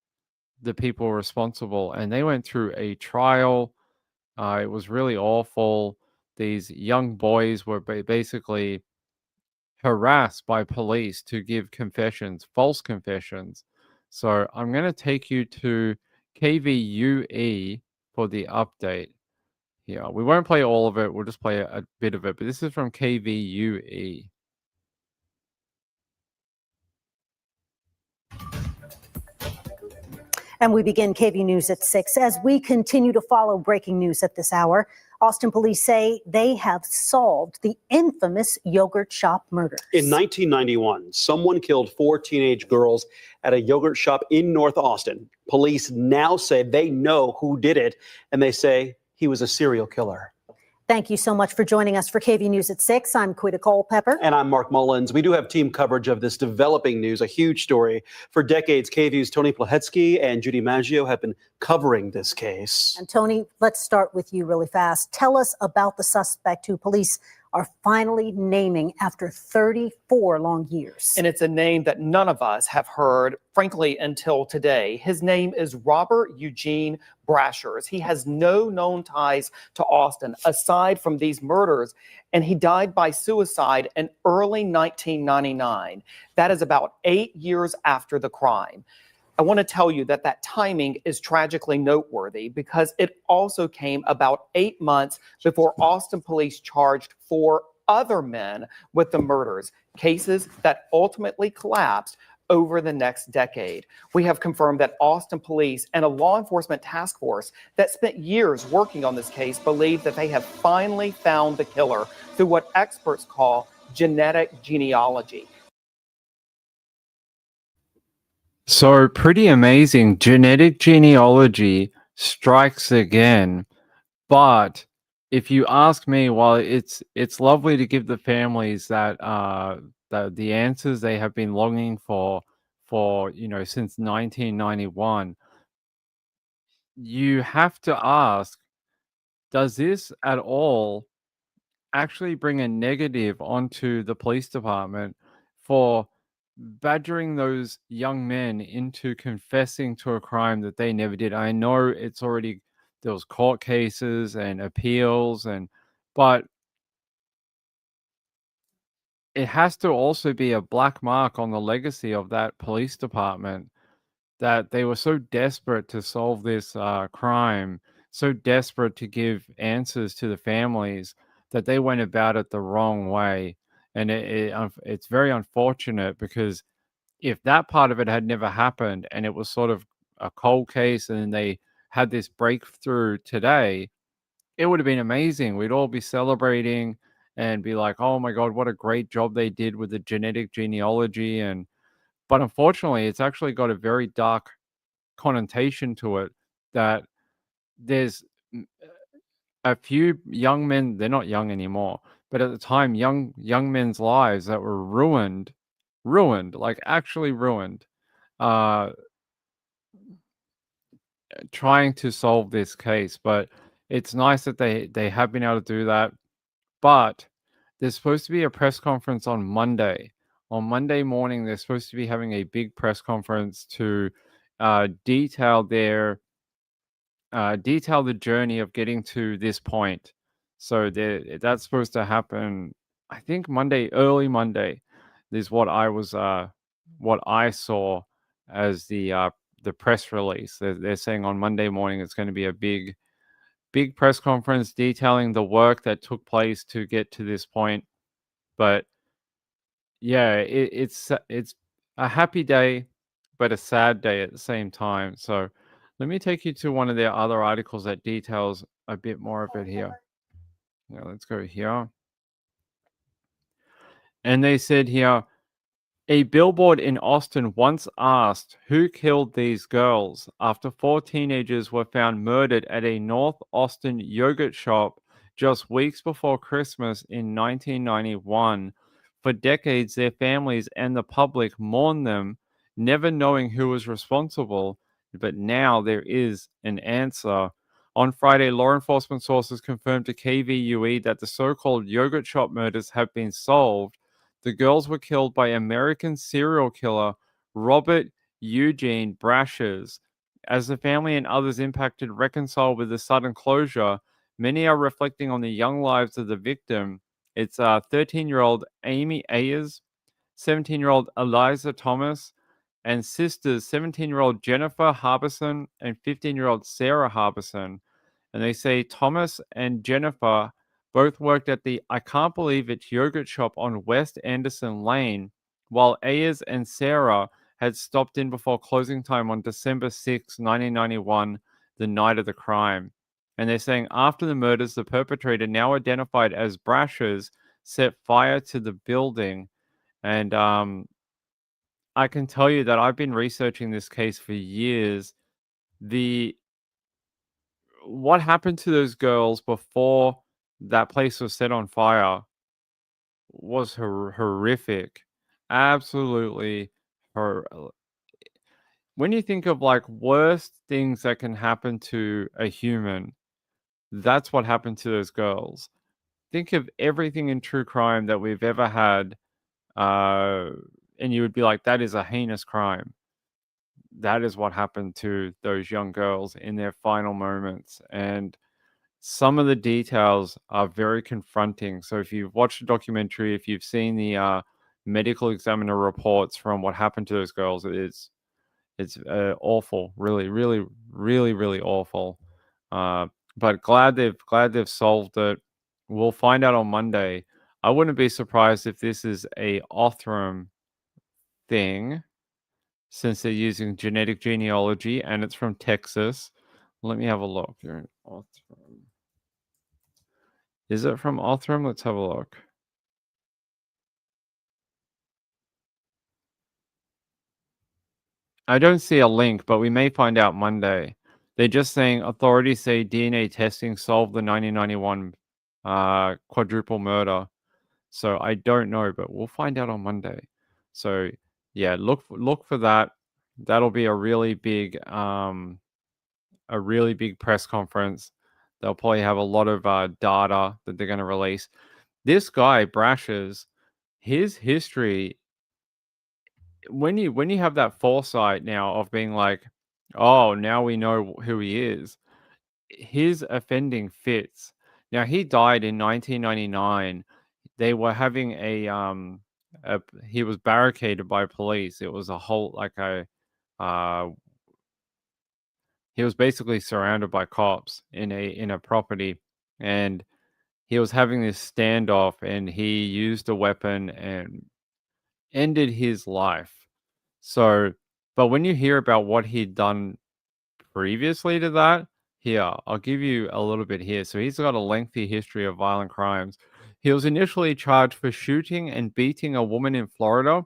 B: the people responsible, and they went through a trial. It was really awful. These young boys were basically harassed by police to give confessions, false confessions. So I'm going to take you to KVUE for the update here. We won't play all of it. We'll just play a bit of it. But this is from KVUE.
N: And we begin KV News at 6 as we continue to follow breaking news at this hour. Austin police say they have solved the infamous yogurt shop murder.
O: In 1991, someone killed 4 teenage girls at a yogurt shop in North Austin. Police now say they know who did it, and they say he was a serial killer.
N: Thank you so much for joining us for KV News at 6. I'm Quita Culpepper.
O: And I'm Mark Mullins. We do have team coverage of this developing news, a huge story. For decades, KVU's Tony Plahetsky and Judy Maggio have been covering this case.
N: And Tony, let's start with you really fast. Tell us about the suspect who police are finally naming after 34 long years.
P: And it's a name that none of us have heard, frankly, until today. His name is Robert Eugene Brashers. He has no known ties to Austin aside from these murders, and he died by suicide in early 1999. That is about 8 years after the crime. I want to tell you that that timing is tragically noteworthy because it also came about 8 months before Austin police charged 4 other men with the murders, cases that ultimately collapsed over the next decade. We have confirmed that Austin police and a law enforcement task force that spent years working on this case believe that they have finally found the killer through what experts call genetic genealogy.
B: So pretty amazing. Genetic genealogy strikes again. But if you ask me, while it's lovely to give the families that the answers they have been longing for since 1991, you have to ask, does this at all actually bring a negative onto the police department for badgering those young men into confessing to a crime that they never did? I know there was court cases and appeals, but it has to also be a black mark on the legacy of that police department that they were so desperate to solve this crime, so desperate to give answers to the families, that they went about it the wrong way. And it's very unfortunate, because if that part of it had never happened and it was sort of a cold case and they had this breakthrough today, it would have been amazing. We'd all be celebrating and be like, oh my God, what a great job they did with the genetic genealogy. But unfortunately, it's actually got a very dark connotation to it, that there's a few young men, they're not young anymore, but at the time, young men's lives that were ruined, like actually ruined, trying to solve this case. But it's nice that they have been able to do that. But there's supposed to be a press conference on Monday. On Monday morning, they're supposed to be having a big press conference to detail the journey of getting to this point. So that's supposed to happen, I think early Monday, is what I saw as the press release. They're saying on Monday morning it's going to be a big press conference detailing the work that took place to get to this point. But yeah, it's a happy day, but a sad day at the same time. So let me take you to one of their other articles that details a bit more of it here. Now let's go here. And they said here, a billboard in Austin once asked who killed these girls after 4 teenagers were found murdered at a North Austin yogurt shop just weeks before Christmas in 1991. For decades, their families and the public mourned them, never knowing who was responsible. But now there is an answer. On Friday, law enforcement sources confirmed to KVUE that the so-called yogurt shop murders have been solved. The girls were killed by American serial killer Robert Eugene Brashers. As the family and others impacted reconcile with the sudden closure, many are reflecting on the young lives of the victim. It's 13-year-old Amy Ayers, 17-year-old Eliza Thomas, and sisters 17-year-old Jennifer Harbison and 15-year-old Sarah Harbison. And they say Thomas and Jennifer both worked at the I Can't Believe It yogurt shop on West Anderson Lane, while Ayers and Sarah had stopped in before closing time on December 6, 1991, the night of the crime. And they're saying after the murders, the perpetrator, now identified as Brashers, set fire to the building. And I can tell you that I've been researching this case for years. What happened to those girls before that place was set on fire was horrific. Absolutely when you think of like worst things that can happen to a human, that's what happened to those girls. Think of everything in true crime that we've ever had, and you would be like, that is a heinous crime. That is what happened to those young girls in their final moments. And some of the details are very confronting. So if you've watched the documentary, if you've seen the medical examiner reports from what happened to those girls, it's awful. Really, really, really, really awful. But glad they've solved it. We'll find out on Monday. I wouldn't be surprised if this is a Othram thing, since they're using genetic genealogy and it's from Texas. Let me have a look. You're in Othram. Is it from Othram? Let's have a look. I don't see a link, but we may find out Monday. They're just saying authorities say DNA testing solved the 1991 quadruple murder. So I don't know, but we'll find out on Monday. So yeah, look for that. That'll be a really big press conference. They'll probably have a lot of data that they're going to release. This guy Brashers, his history, when you have that foresight now of being like, oh, now we know who he is, his offending fits. Now he died in 1999. They were having he was barricaded by police. It was a whole he was basically surrounded by cops in a property, and he was having this standoff, and he used a weapon and ended his life. So, but when you hear about what he'd done previously to that, here, I'll give you a little bit here. So he's got a lengthy history of violent crimes. He was initially charged for shooting and beating a woman in Florida.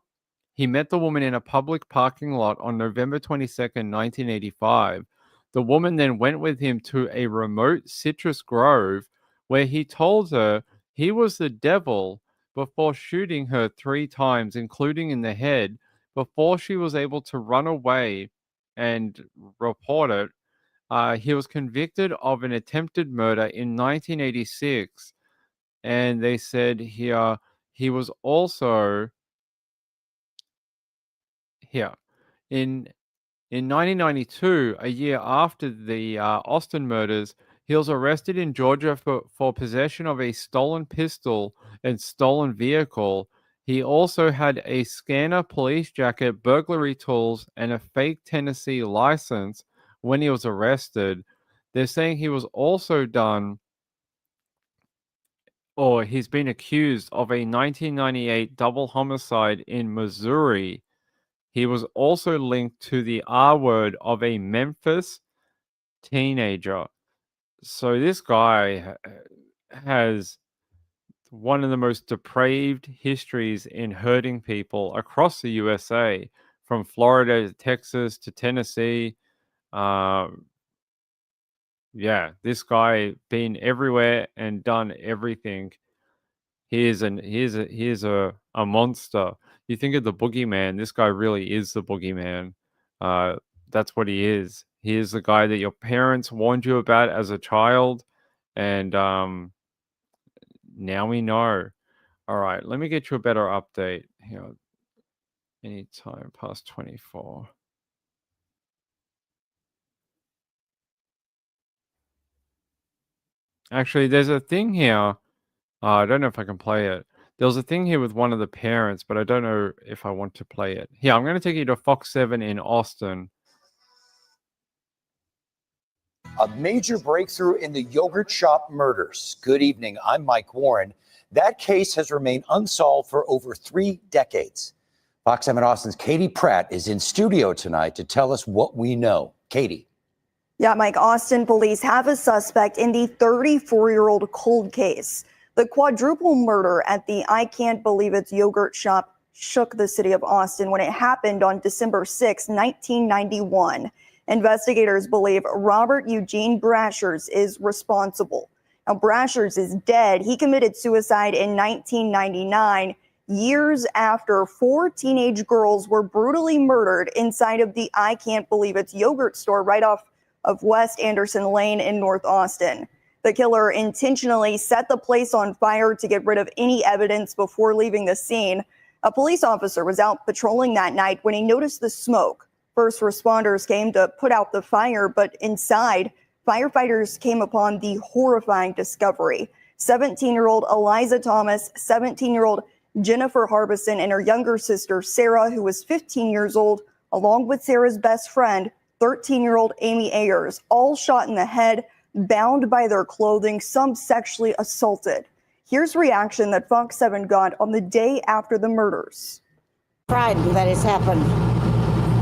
B: He met the woman in a public parking lot on November 22nd, 1985. The woman then went with him to a remote citrus grove where he told her he was the devil before shooting her 3 times, including in the head, before she was able to run away and report it. He was convicted of an attempted murder in 1986, and they said here he was also here in 1992, a year after the Austin murders. He was arrested in Georgia for possession of a stolen pistol and stolen vehicle. He also had a scanner police jacket, burglary tools, and a fake Tennessee license when he was arrested. They're saying he was also he's been accused of a 1998 double homicide in Missouri. He was also linked to the R word of a Memphis teenager. So this guy has one of the most depraved histories in hurting people across the USA, from Florida to Texas to Tennessee. Yeah, this guy been everywhere and done everything. He is a monster. You think of the boogeyman, this guy really is the boogeyman. That's what he is. Here's the guy that your parents warned you about as a child, and now we know. All right, let me get you a better update here. Anytime past 24. Actually, there's a thing here. I don't know if I can play it. There was a thing here with one of the parents, but I don't know if I want to play it. Here, I'm going to take you to Fox 7 in Austin.
Q: A major breakthrough in the yogurt shop murders. Good evening. I'm Mike Warren. That case has remained unsolved for over 3 decades. Fox 7 Austin's Katie Pratt is in studio tonight to tell us what we know. Katie.
R: Yeah, Mike, Austin police have a suspect in the 34-year-old cold case. The quadruple murder at the I Can't Believe It's yogurt shop shook the city of Austin when it happened on December 6, 1991. Investigators believe Robert Eugene Brashers is responsible. Now, Brashers is dead. He committed suicide in 1999, years after 4 teenage girls were brutally murdered inside of the I Can't Believe It's yogurt store right off of West Anderson Lane in North Austin. The killer intentionally set the place on fire to get rid of any evidence before leaving the scene. A police officer was out patrolling that night when he noticed the smoke. First responders came to put out the fire, but inside, firefighters came upon the horrifying discovery. 17-year-old Eliza Thomas, 17-year-old Jennifer Harbison, and her younger sister, Sarah, who was 15 years old, along with Sarah's best friend, 13-year-old Amy Ayers, all shot in the head, bound by their clothing, some sexually assaulted. Here's reaction that Fox 7 got on the day after the murders.
S: Frightened that it's happened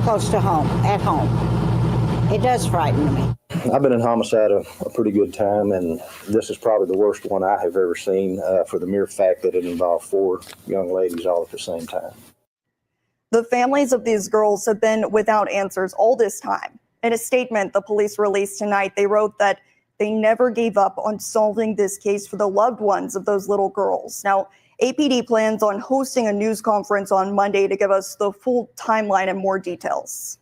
S: close to home, at home. It does frighten me.
T: I've been in homicide a pretty good time, and this is probably the worst one I have ever seen for the mere fact that it involved 4 young ladies all at the same time.
R: The families of these girls have been without answers all this time. In a statement the police released tonight, they wrote that they never gave up on solving this case for the loved ones of those little girls. Now, APD plans on hosting a news conference on Monday to give us the full timeline and more details.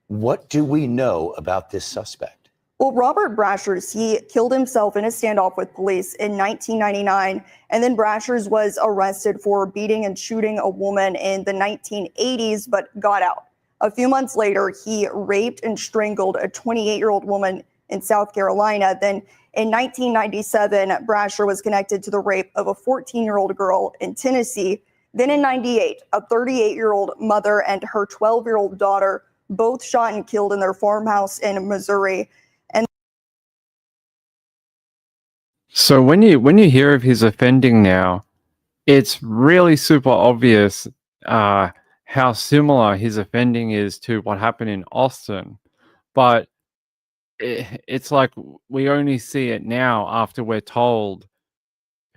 Q: What do we know about this suspect?
R: Well, Robert Brashers, he killed himself in a standoff with police in 1999, and then Brashers was arrested for beating and shooting a woman in the 1980s, but got out. A few months later, he raped and strangled a 28-year-old woman in South Carolina. Then in 1997, Brasher was connected to the rape of a 14-year-old girl in Tennessee. Then in 98, a 38-year-old mother and her 12-year-old daughter both shot and killed in their farmhouse in Missouri.
B: So when you hear of his offending now, it's really super obvious how similar his offending is to what happened in Austin. But it's like we only see it now after we're told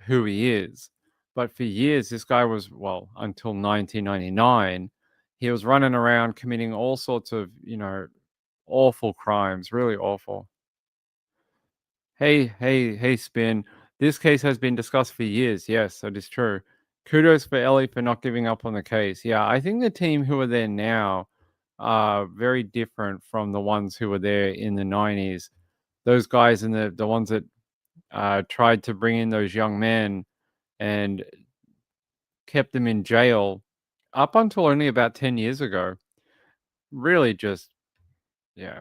B: who he is. But for years, this guy was, well, until 1999, he was running around committing all sorts of, awful crimes, really awful. Hey, Spin. This case has been discussed for years. Yes, that is true. Kudos for Ellie for not giving up on the case. Yeah, I think the team who are there now are very different from the ones who were there in the 90s. Those guys and the ones that tried to bring in those young men and kept them in jail up until only about 10 years ago. Really just, yeah.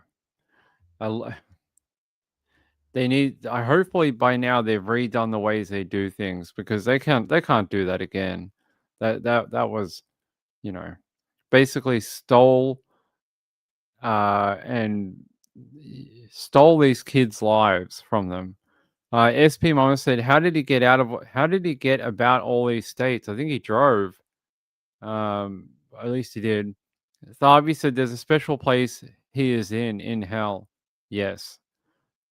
B: They need. Hopefully by now they've redone the ways they do things, because they can't do that again. That was, basically stole these kids' lives from them. SP Mama said, how did he get about all these states? I think he drove. At least he did. Tharby said there's a special place he is in hell. Yes.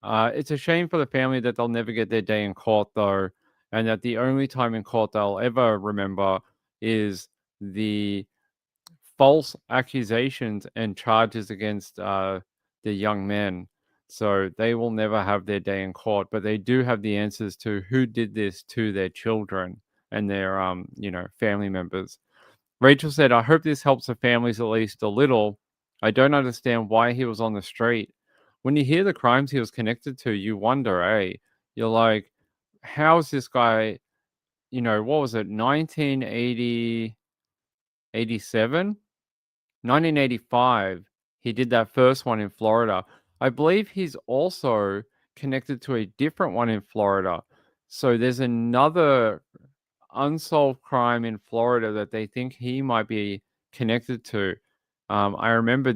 B: It's a shame for the family that they'll never get their day in court, though, and that the only time in court they'll ever remember is the false accusations and charges against the young men. So they will never have their day in court, but they do have the answers to who did this to their children and their family members. Rachel said, I hope this helps the families at least a little. I don't understand why he was on the street. when you hear the crimes he was connected to, you wonder, you're like, how is this guy, what was it, 1980, 87? 1985, he did that first one in Florida. I believe he's also connected to a different one in Florida. So there's another unsolved crime in Florida that they think he might be connected to. I remember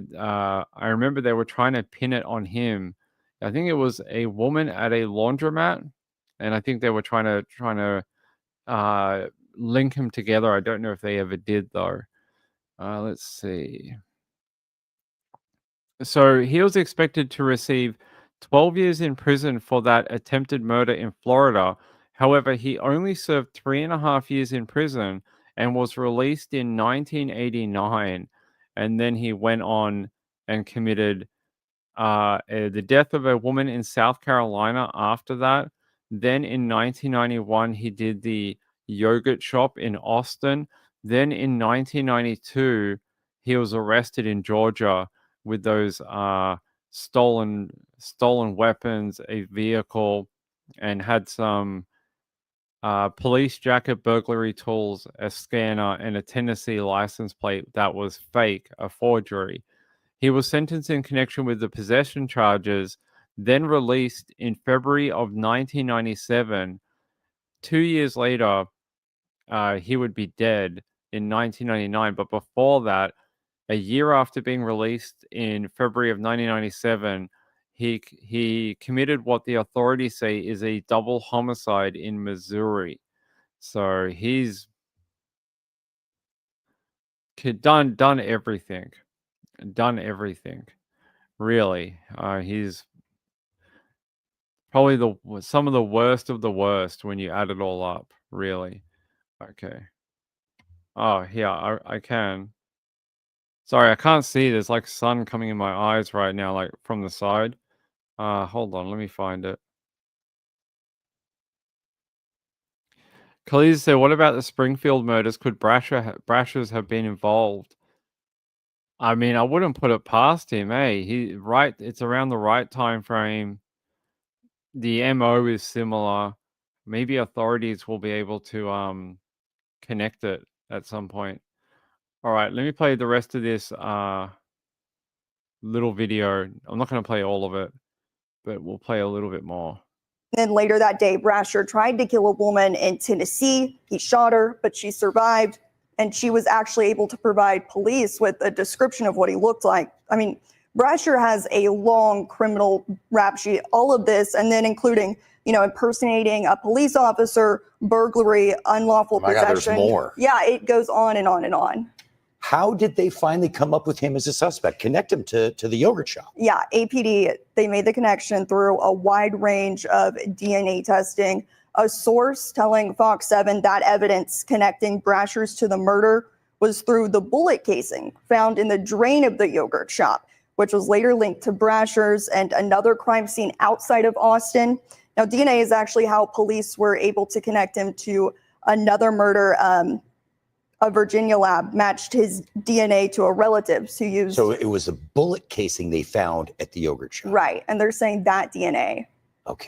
B: they were trying to pin it on him. I think it was a woman at a laundromat, and I think they were trying to link him together. I don't know if they ever did though. Let's see. So he was expected to receive 12 years in prison for that attempted murder in Florida. However, he only served 3.5 years in prison and was released in 1989. And then he went on and committed the death of a woman in South Carolina after that. Then in 1991, he did the yogurt shop in Austin. Then in 1992, he was arrested in Georgia with those stolen weapons, a vehicle, and had some police jacket, burglary tools, a scanner, and a Tennessee license plate that was fake, a forgery. He was sentenced in connection with the possession charges, then released in February of 1997. 2 years later, he would be dead in 1999. But before that, a year after being released in February of 1997, he committed what the authorities say is a double homicide in Missouri. So he's done everything. Done everything. Really. He's probably some of the worst when you add it all up, really. Okay. Oh, yeah, I can. Sorry, I can't see. There's like sun coming in my eyes right now, like from the side. Hold on, let me find it. Khalees said, what about the Springfield murders? Could Brashers have been involved? I mean, I wouldn't put it past him, it's around the right time frame. The MO is similar. Maybe authorities will be able to connect it at some point. All right, let me play the rest of this little video. I'm not going to play all of it, but we'll play a little bit more.
R: Then later that day, Brasher tried to kill a woman in Tennessee. He shot her, but she survived, and she was actually able to provide police with a description of what he looked like. I mean, Brasher has a long criminal rap sheet, all of this, and then including, impersonating a police officer, burglary, unlawful possession.
Q: God, there's more.
R: Yeah, it goes on and on and on.
Q: How did they finally come up with him as a suspect? Connect him to the yogurt shop?
R: Yeah, APD, they made the connection through a wide range of DNA testing. A source telling Fox 7 that evidence connecting Brashers to the murder was through the bullet casing found in the drain of the yogurt shop, which was later linked to Brashers and another crime scene outside of Austin. Now, DNA is actually how police were able to connect him to another murder. A Virginia lab matched his DNA to a relative's who used.
Q: So it was a bullet casing they found at the yogurt shop.
R: Right. And they're saying that DNA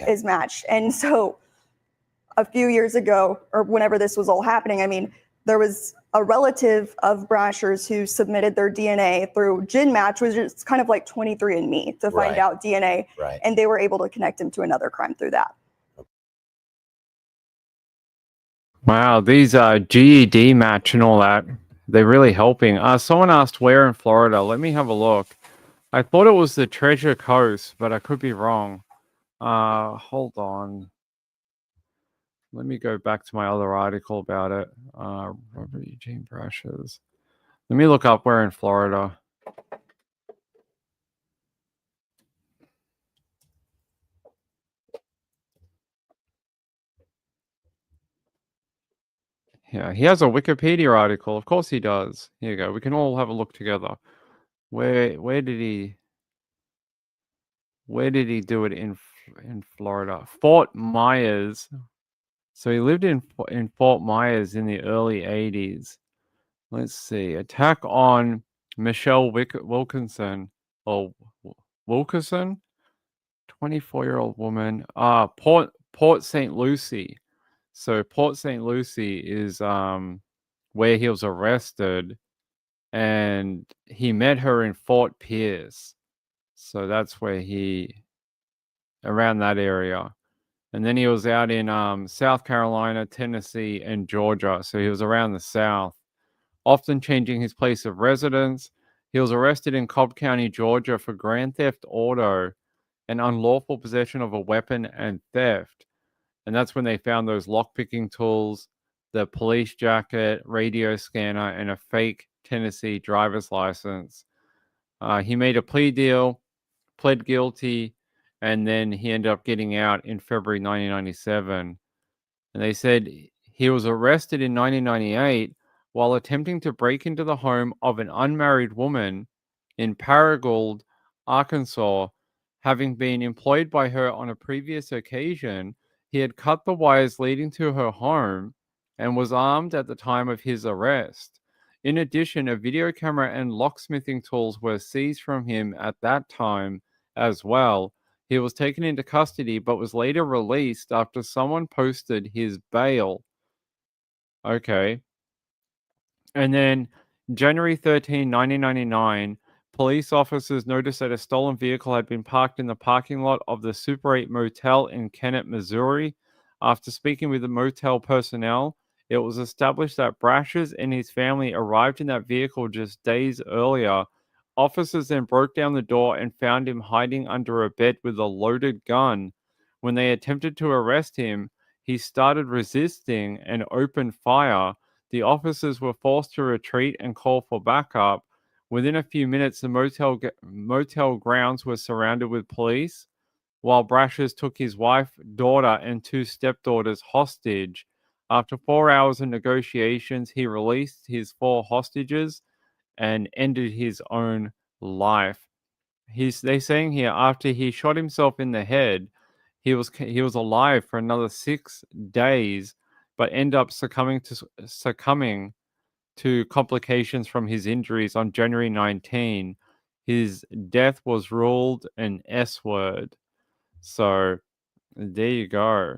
R: is matched. And so a few years ago, or whenever this was all happening, I mean, there was a relative of Brasher's who submitted their DNA through GenMatch, which is kind of like 23andMe, to find out DNA.
Q: Right.
R: And they were able to connect him to another crime through that.
B: Wow, these GED match and all that, they're really helping. Someone asked where in Florida. Let me have a look. I thought it was the Treasure Coast, but I could be wrong. Hold on. Let me go back to my other article about it. Robert Eugene Brashers. Let me look up where in Florida. Yeah, he has a Wikipedia article. Of course he does. Here you go. We can all have a look together. Where did he do it in Florida? Fort Myers. So he lived in Fort Myers in the early 80s. Let's see. Attack on Michelle Wilkinson or Wilkerson. 24-year-old woman. Port St. Lucie. So Port St. Lucie is where he was arrested, and he met her in Fort Pierce. So that's where around that area. And then he was out in South Carolina, Tennessee, and Georgia. So he was around the South, often changing his place of residence. He was arrested in Cobb County, Georgia for grand theft auto and unlawful possession of a weapon and theft. And that's when they found those lockpicking tools, the police jacket, radio scanner, and a fake Tennessee driver's license. He made a plea deal, pled guilty, and then he ended up getting out in February 1997. And they said he was arrested in 1998 while attempting to break into the home of an unmarried woman in Paragould, Arkansas. Having been employed by her on a previous occasion, he had cut the wires leading to her home and was armed at the time of his arrest. In addition, a video camera and locksmithing tools were seized from him at that time as well. He was taken into custody but was later released after someone posted his bail. Okay. And then January 13, 1999, police officers noticed that a stolen vehicle had been parked in the parking lot of the Super 8 motel in Kennett, Missouri. After speaking with the motel personnel, it was established that Brashers and his family arrived in that vehicle just days earlier. Officers then broke down the door and found him hiding under a bed with a loaded gun. When they attempted to arrest him, he started resisting and opened fire. The officers were forced to retreat and call for backup. Within a few minutes, the motel grounds were surrounded with police, while Brashers took his wife, daughter, and 2 stepdaughters hostage. After 4 hours of negotiations, he released his 4 hostages and ended his own life. They're saying here, after he shot himself in the head, he was alive for another 6 days, but ended up succumbing to complications from his injuries on January 19. His death was ruled an S word. So there you go.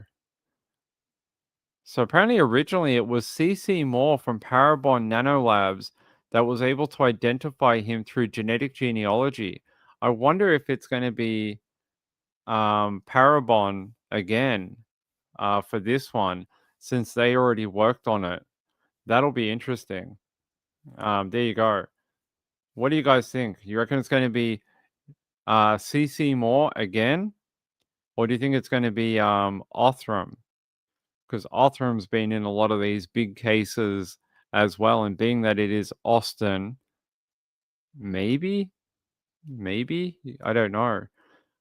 B: So apparently originally it was CC Moore from Parabon Nanolabs that was able to identify him through genetic genealogy. I wonder if it's going to be Parabon again for this one, since they already worked on it. That'll be interesting. There you go. What do you guys think? You reckon it's going to be CC Moore again? Or do you think it's going to be Othram? Because Othram's been in a lot of these big cases as well. And being that it is Austin, maybe? I don't know.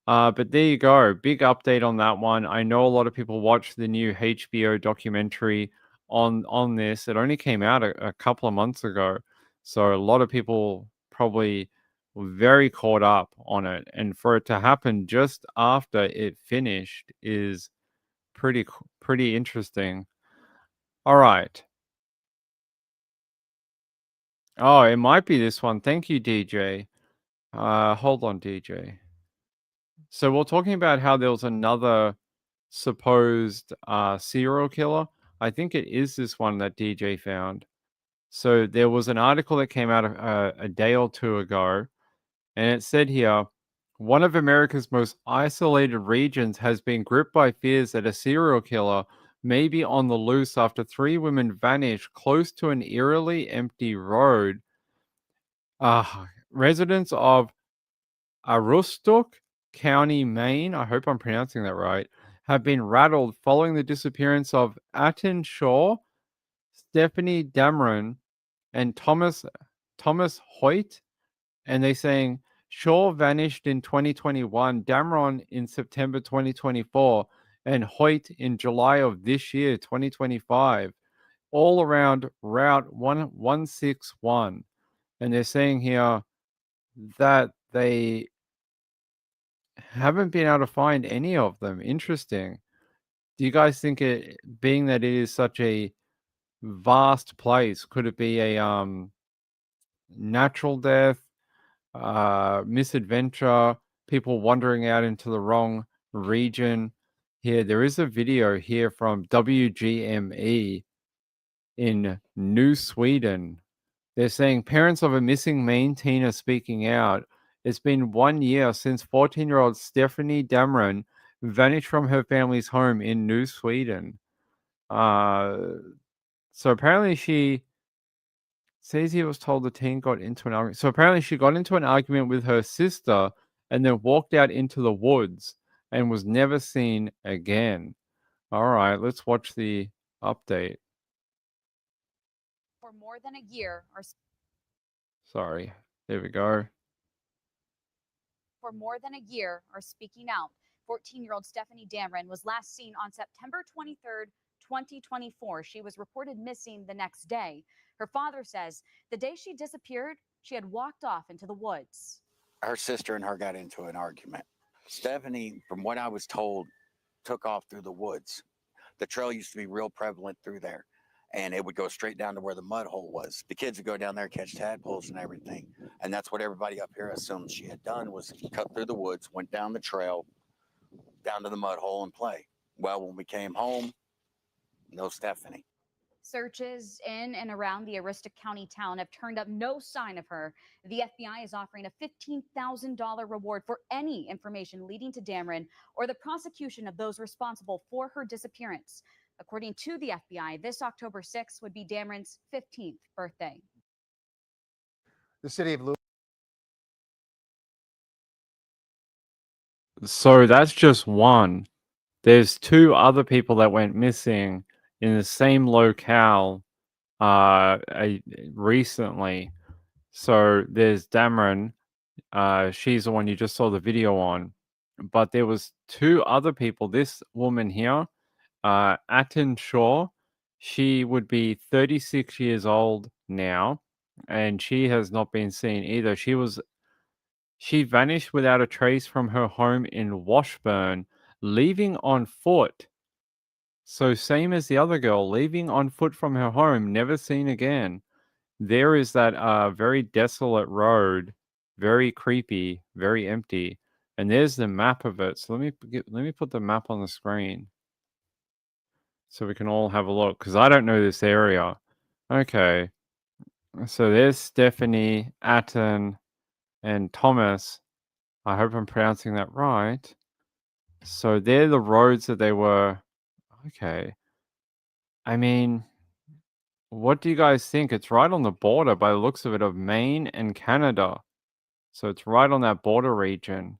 B: But there you go. Big update on that one. I know a lot of people watched the new HBO documentary on this. It only came out a couple of months ago. So a lot of people probably were very caught up on it. And for it to happen just after it finished is pretty interesting. All right. Oh, it might be this one. Thank you, DJ. Hold on, DJ. So we're talking about how there was another supposed serial killer. I think it is this one that DJ found. So there was an article that came out a day or two ago, and it said here, one of America's most isolated regions has been gripped by fears that a serial killer may be on the loose after 3 women vanished close to an eerily empty road. Residents of Aroostook County, Maine, I hope I'm pronouncing that right, have been rattled following the disappearance of Atten Shaw, Stephanie Dameron, and Thomas Hoyt. And they're saying Shaw vanished in 2021, Dameron in September 2024, and Hoyt in July of this year, 2025, all around Route 161. And they're saying here that they haven't been able to find any of them. Interesting. Do you guys think it, being that it is such a vast place, could it be a natural death, misadventure, people wandering out into the wrong region. Here, there is a video here from WGME in New Sweden. They're saying parents of a missing Maine teen are speaking out. It's been 1 year since 14-year-old Stephanie Dameron vanished from her family's home in New Sweden. So apparently she says he was told the teen got into an argument. So apparently she got into an argument with her sister and then walked out into the woods and was never seen again. All right, let's watch the update.
U: For more than a year,
B: Sorry, there we go.
U: for more than a year are speaking out. 14-year-old Stephanie Dameron was last seen on September 23rd, 2024. She was reported missing the next day. Her father says the day she disappeared, she had walked off into the woods.
V: Her sister and her got into an argument. Stephanie, from what I was told, took off through the woods. The trail used to be real prevalent through there, and it would go straight down to where the mud hole was. The kids would go down there, catch tadpoles and everything, and that's what everybody up here assumed she had done, was cut through the woods, went down the trail, down to the mud hole and play. Well, when we came home, no Stephanie.
U: Searches in and around the Aroostook County town have turned up no sign of her. The FBI is offering a $15,000 reward for any information leading to Dameron or the prosecution of those responsible for her disappearance. According to the FBI, this October 6th would be Dameron's 15th birthday.
W: The city of Louisville.
B: So that's just one. There's two other people that went missing in the same locale recently. So there's Dameron. She's the one you just saw the video on. But there was two other people. This woman here, Atten Shaw, she would be 36 years old now, and she has not been seen either. She vanished without a trace from her home in Washburn, leaving on foot. So same as the other girl, leaving on foot from her home, never seen again. There is that very desolate road, very creepy, very empty, and there's the map of it. So let me put the map on the screen so we can all have a look, because I don't know this area. Okay, so there's Stephanie, Atten, and Thomas. I hope I'm pronouncing that right. So they're the roads that they were. Okay. I mean, what do you guys think? It's right on the border by the looks of it of Maine and Canada. So it's right on that border region.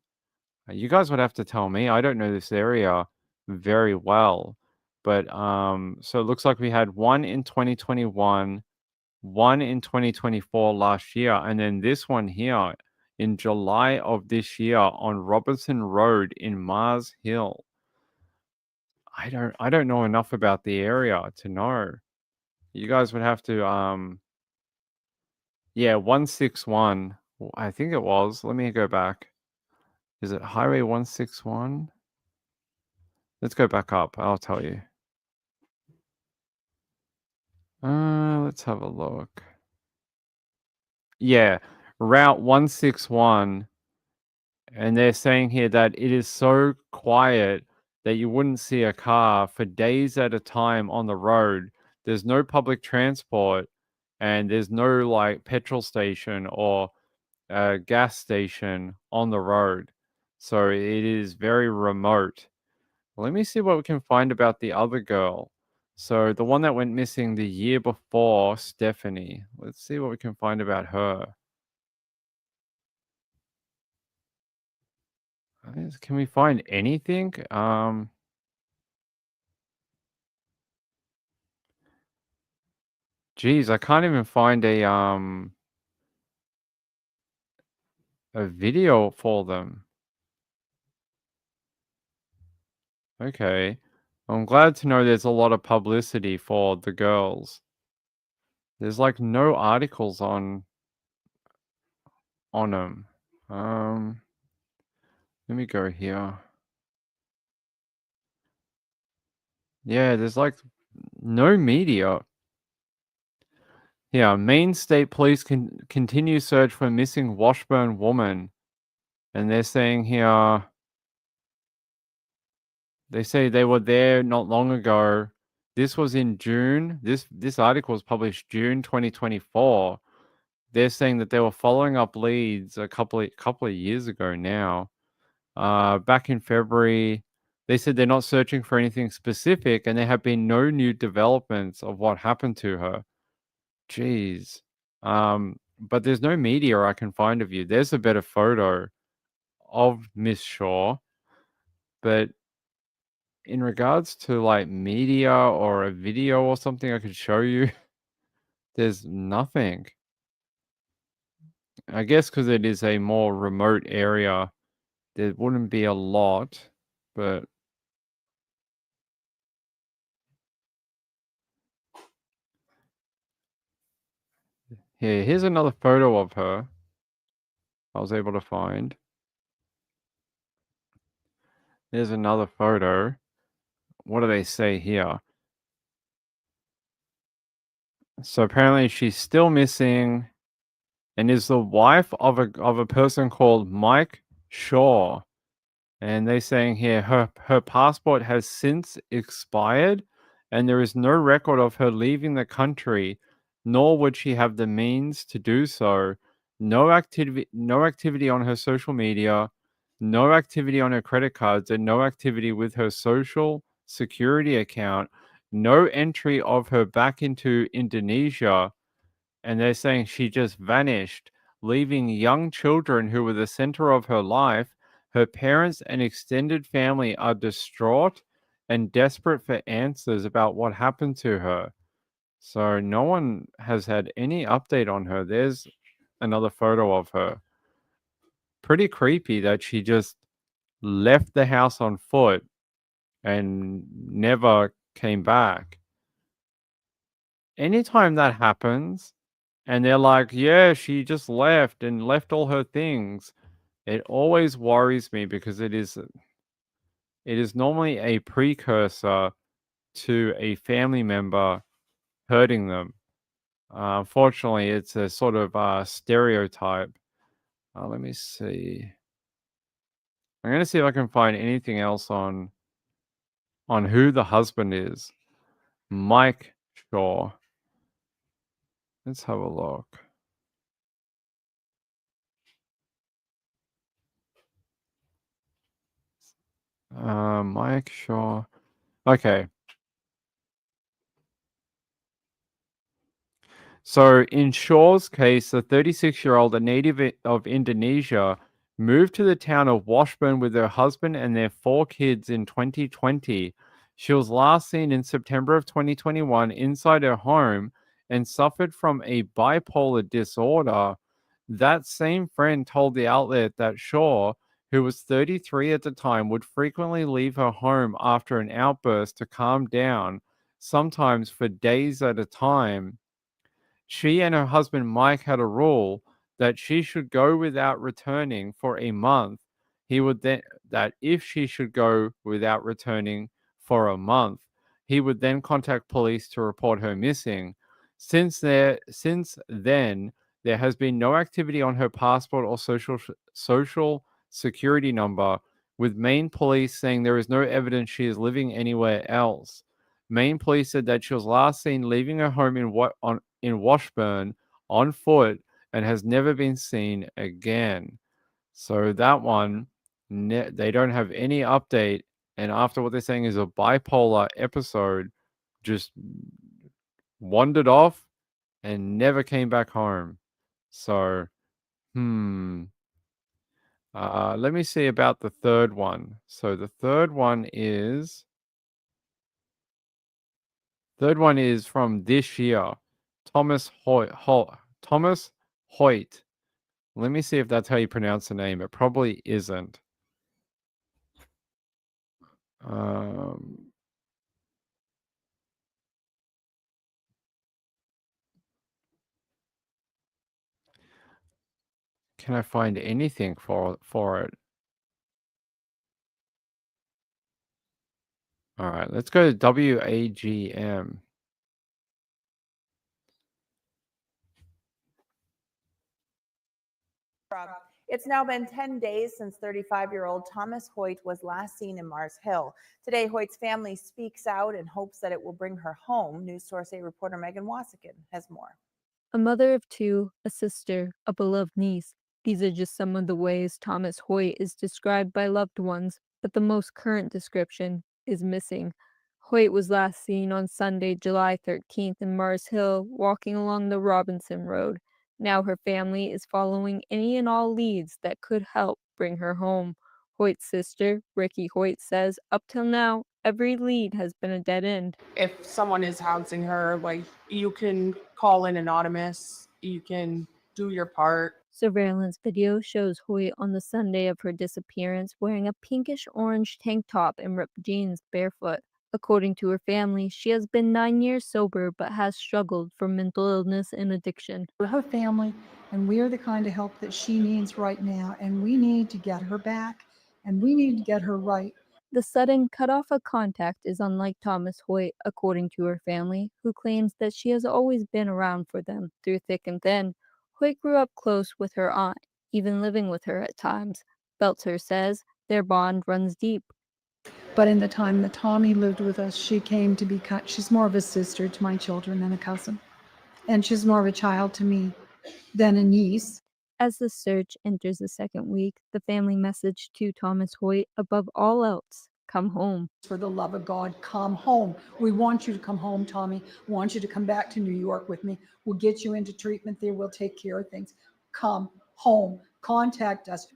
B: You guys would have to tell me. I don't know this area very well. But so it looks like we had one in 2021, one in 2024 last year, and then this one here in July of this year on Robertson Road in Mars Hill. I don't know enough about the area to know. You guys would have to yeah, 161. I think it was. Let me go back. Is it Highway 161? Let's go back up. I'll tell you. Let's have a look. Yeah, Route 161. And they're saying here that it is so quiet that you wouldn't see a car for days at a time on the road. There's no public transport, and there's no like petrol station or gas station on the road. So it is very remote. Let me see what we can find about the other girl. So the one that went missing the year before, Stephanie. Let's see what we can find about her. Can we find anything? Geez, I can't even find a video for them. Okay. I'm glad to know there's a lot of publicity for the girls. There's like no articles on them. Let me go here. Yeah, there's like no media. Yeah, Maine State Police continue search for missing Washburn woman. And they're saying here, they say they were there not long ago. This was in June. This article was published June 2024. They're saying that they were following up leads a couple of years ago now. Back in February, they said they're not searching for anything specific, and there have been no new developments of what happened to her. Jeez. But there's no media I can find of you. There's a better photo of Miss Shaw, but in regards to like media or a video or something I could show you, there's nothing. I guess because it is a more remote area, there wouldn't be a lot, but here's another photo of her I was able to find. There's another photo. What do they say here? So apparently she's still missing and is the wife of a person called Mike Shaw. And they're saying here her passport has since expired and there is no record of her leaving the country, nor would she have the means to do so. No activity on her social media, no activity on her credit cards, and no activity with her social security account, no entry of her back into Indonesia. And they're saying she just vanished, leaving young children who were the center of her life. Her parents and extended family are distraught and desperate for answers about what happened to her. So no one has had any update on her. There's another photo of her. Pretty creepy that she just left the house on foot and never came back. Anytime that happens, and they're like, yeah, she just left and left all her things, it always worries me because it is normally a precursor to a family member hurting them. Unfortunately, it's a sort of stereotype. Let me see. I'm going to see if I can find anything else on who the husband is. Mike Shaw. Let's have a look. Mike Shaw. Okay. So in Shaw's case, the 36-year-old, a native of Indonesia, moved to the town of Washburn with her husband and their 4 kids in 2020. She was last seen in September of 2021 inside her home and suffered from a bipolar disorder. That same friend told the outlet that Shaw, who was 33 at the time, would frequently leave her home after an outburst to calm down, sometimes for days at a time. She and her husband Mike had a rule that she should go without returning for a month. He would then that if she should go without returning for a month, he would then contact police to report her missing. Since then, there has been no activity on her passport or social security number, with Maine police saying there is no evidence she is living anywhere else. Maine police said that she was last seen leaving her home in Washburn on foot and has never been seen again. So that one, they don't have any update. And after what they're saying is a bipolar episode, just wandered off and never came back home. So, let me see about the third one. So the third one is from this year. Thomas Hoyt. Let me see if that's how you pronounce the name. It probably isn't. Can I find anything for it? All right, let's go to WAGM.
A: It's now been 10 days since 35-year-old Thomas Hoyt was last seen in Mars Hill. Today, Hoyt's family speaks out in hopes that it will bring her home. News Source 8 reporter Megan Wassikin has more.
C: A mother of two, a sister, a beloved niece. These are just some of the ways Thomas Hoyt is described by loved ones, but the most current description is missing. Hoyt was last seen on Sunday, July 13th in Mars Hill, walking along the Robinson Road. Now her family is following any and all leads that could help bring her home. Hoyt's sister, Ricky Hoyt, says up till now, every lead has been a dead end.
D: If someone is housing her, like, you can call in anonymous, you can do your part.
C: Surveillance video shows Hoyt on the Sunday of her disappearance wearing a pinkish-orange tank top and ripped jeans barefoot. According to her family, she has been 9 years sober but has struggled from mental illness and addiction.
X: We're her family, and we are the kind of help that she needs right now, and we need to get her back, and we need to get her right.
C: The sudden cut-off of contact is unlike Thomas Hoyt, according to her family, who claims that she has always been around for them through thick and thin. Hoyt grew up close with her aunt, even living with her at times. Belzer says their bond runs deep.
X: But in the time that Tommy lived with us, she came to be she's more of a sister to my children than a cousin. And she's more of a child to me than a niece.
C: As the search enters the second week, the family message to Thomas Hoyt, above all else, come home.
X: For the love of God, come home. We want you to come home, Tommy. We want you to come back to New York with me. We'll get you into treatment there. We'll take care of things. Come home. Contact us.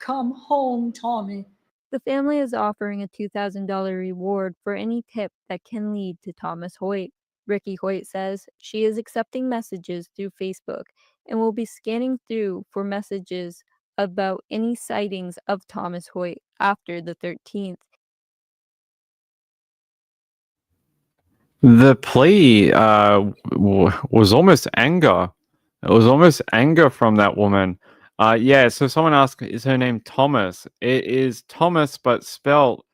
X: Come home, Tommy.
C: The family is offering a $2,000 reward for any tip that can lead to Thomas Hoyt. Ricky Hoyt says she is accepting messages through Facebook and will be scanning through for messages about any sightings of Thomas Hoyt after the 13th.
B: The plea was almost anger. It was almost anger from that woman. Yeah, so someone asked, is her name Thomas? It is Thomas, but spelled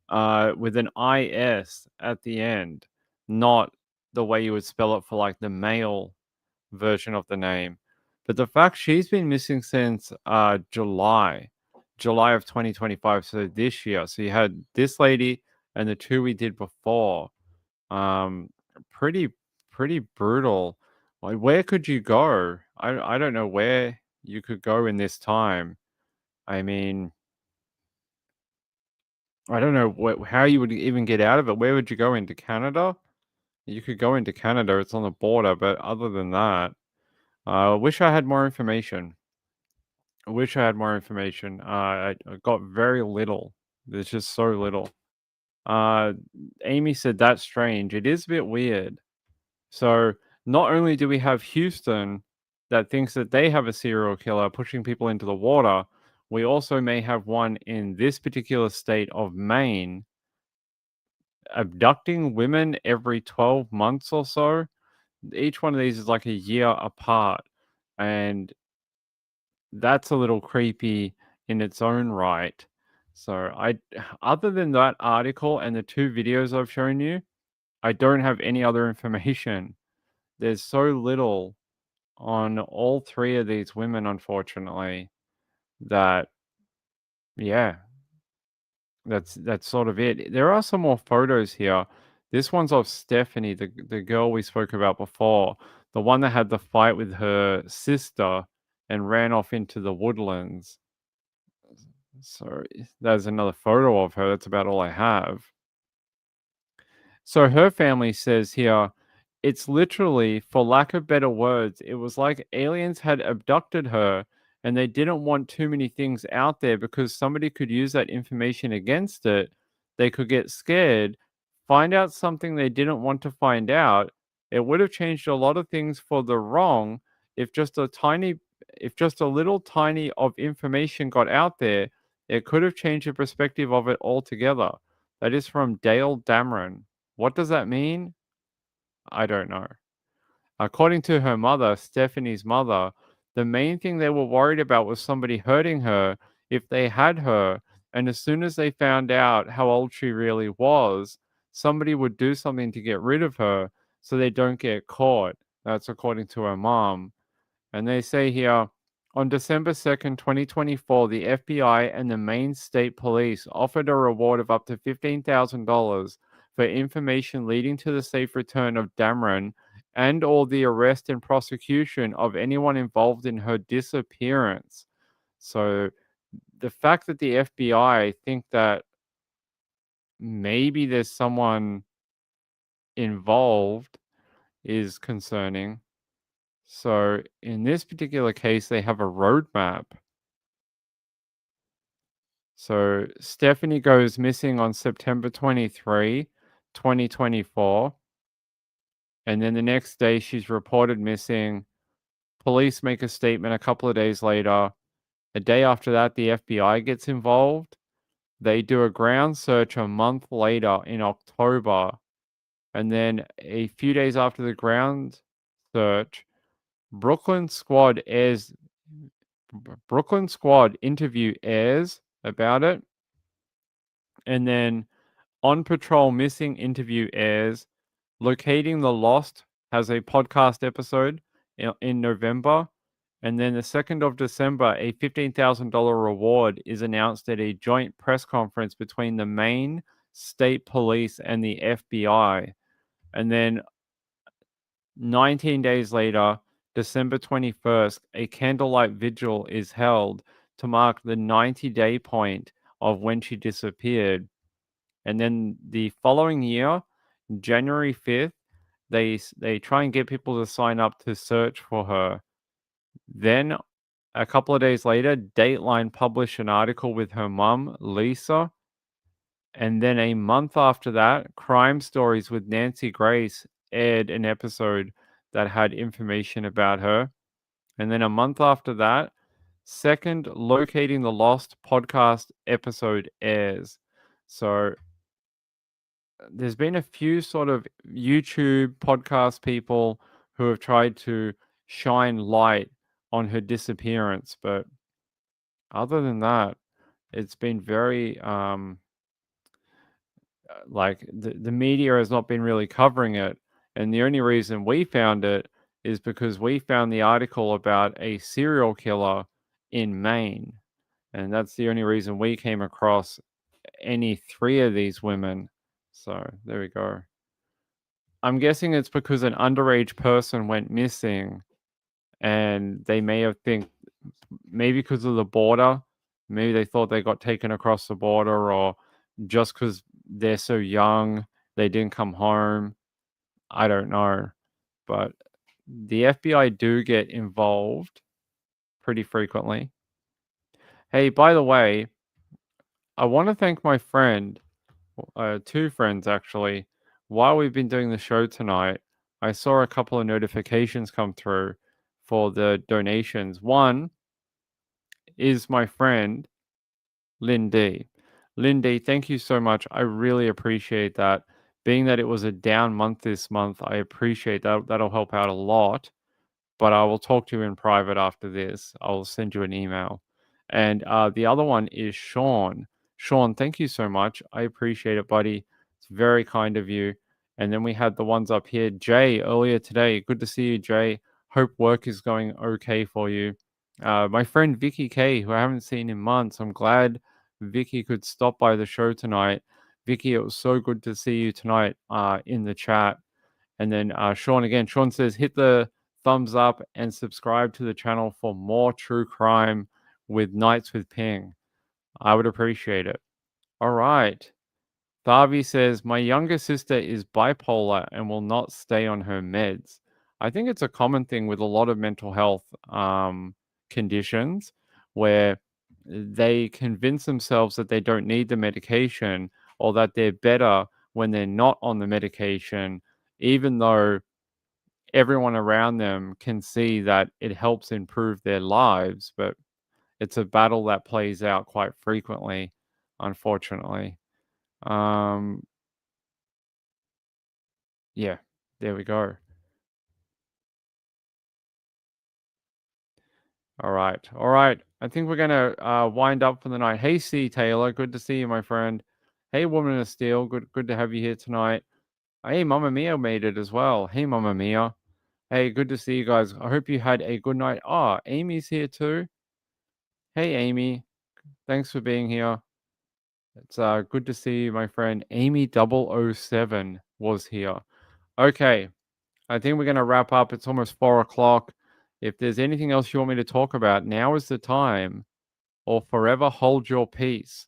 B: with an IS at the end, not the way you would spell it for like the male version of the name. But the fact she's been missing since July of 2025, so this year. So you had this lady and the two we did before. Pretty brutal. Like, where could you go? I don't know where you could go in this time. I mean, I don't know how you would even get out of it. Where would you go, into Canada? You could go into Canada. It's on the border, but other than that, I wish I had more information. I wish I had more information. I got very little. There's just so little. Amy said that's strange. It is a bit weird. So not only do we have Houston that thinks that they have a serial killer pushing people into the water, we also may have one in this particular state of Maine abducting women every 12 months or so. Each one of these is like a year apart. And that's a little creepy in its own right. So other than that article and the two videos I've shown you, I don't have any other information. There's so little on all three of these women, unfortunately, that, yeah, that's sort of it. There are some more photos here. This one's of Stephanie, the girl we spoke about before, the one that had the fight with her sister and ran off into the woodlands. So there's another photo of her. That's about all I have. So her family says here, it's literally, for lack of better words, it was like aliens had abducted her and they didn't want too many things out there because somebody could use that information against it. They could get scared, find out something they didn't want to find out. It would have changed a lot of things for the wrong if just a little tiny of information got out there. It could have changed the perspective of it altogether. That is from Dale Dameron. What does that mean? I don't know. According to her mother, Stephanie's mother, the main thing they were worried about was somebody hurting her if they had her. And as soon as they found out how old she really was, somebody would do something to get rid of her so they don't get caught. That's according to her mom. And they say here, On December 2nd, 2024, the FBI and the Maine State Police offered a reward of up to $15,000 for information leading to the safe return of Dameron and or the arrest and prosecution of anyone involved in her disappearance. So the fact that the FBI think that maybe there's someone involved is concerning. So in this particular case, they have a roadmap. So Stephanie goes missing on September 23, 2024. And then the next day she's reported missing. Police make a statement a couple of days later. A day after that, the FBI gets involved. They do a ground search a month later in October. And then a few days after the ground search, Brooklyn Squad interview airs about it. And then On Patrol Missing interview airs. Locating the Lost has a podcast episode in November. And then the 2nd of December, a $15,000 reward is announced at a joint press conference between the Maine State Police and the FBI. And then 19 days later, December 21st, a candlelight vigil is held to mark the 90-day point of when she disappeared. And then the following year, January 5th, they try and get people to sign up to search for her. Then a couple of days later, Dateline published an article with her mum, Lisa. And then a month after that, Crime Stories with Nancy Grace aired an episode that had information about her. And then a month after that, second Locating the Lost podcast episode airs. So there's been a few sort of YouTube podcast people who have tried to shine light on her disappearance, but other than that, it's been very like the media has not been really covering it. And the only reason we found it is because we found the article about a serial killer in Maine. And that's the only reason we came across any three of these women. So there we go. I'm guessing it's because an underage person went missing and they may have maybe because of the border, maybe they thought they got taken across the border, or just because they're so young, they didn't come home. I don't know. But the FBI do get involved pretty frequently. Hey, by the way, I want to thank my friend, two friends actually. While we've been doing the show tonight, I saw a couple of notifications come through for the donations. One is my friend, Lindy. Lindy, thank you so much. I really appreciate that. Being that it was a down month this month, I appreciate that. That'll help out a lot. But I will talk to you in private after this. I'll send you an email. And the other one is Sean. Sean, thank you so much. I appreciate it, buddy. It's very kind of you. And then we had the ones up here. Jay, earlier today. Good to see you, Jay. Hope work is going okay for you. My friend Vicky K, who I haven't seen in months. I'm glad Vicky could stop by the show tonight. Vicky, it was so good to see you tonight in the chat. And then Sean again. Sean says, hit the thumbs up and subscribe to the channel for more true crime with Nights with Ping. I would appreciate it. All right. Thavi says, my younger sister is bipolar and will not stay on her meds. I think it's a common thing with a lot of mental health conditions where they convince themselves that they don't need the medication or that they're better when they're not on the medication, even though everyone around them can see that it helps improve their lives. But it's a battle that plays out quite frequently, unfortunately. Yeah, there we go. All right. I think we're gonna wind up for the night. Hey, C Taylor, good to see you, my friend. Hey, Woman of Steel, good to have you here tonight. Hey, Mama Mia made it as well. Hey, Mama Mia. Hey, good to see you guys. I hope you had a good night. Oh, Amy's here too. Hey, Amy. Thanks for being here. It's good to see you, my friend. Amy 007 was here. Okay, I think we're going to wrap up. It's almost 4 o'clock. If there's anything else you want me to talk about, now is the time, or forever hold your peace.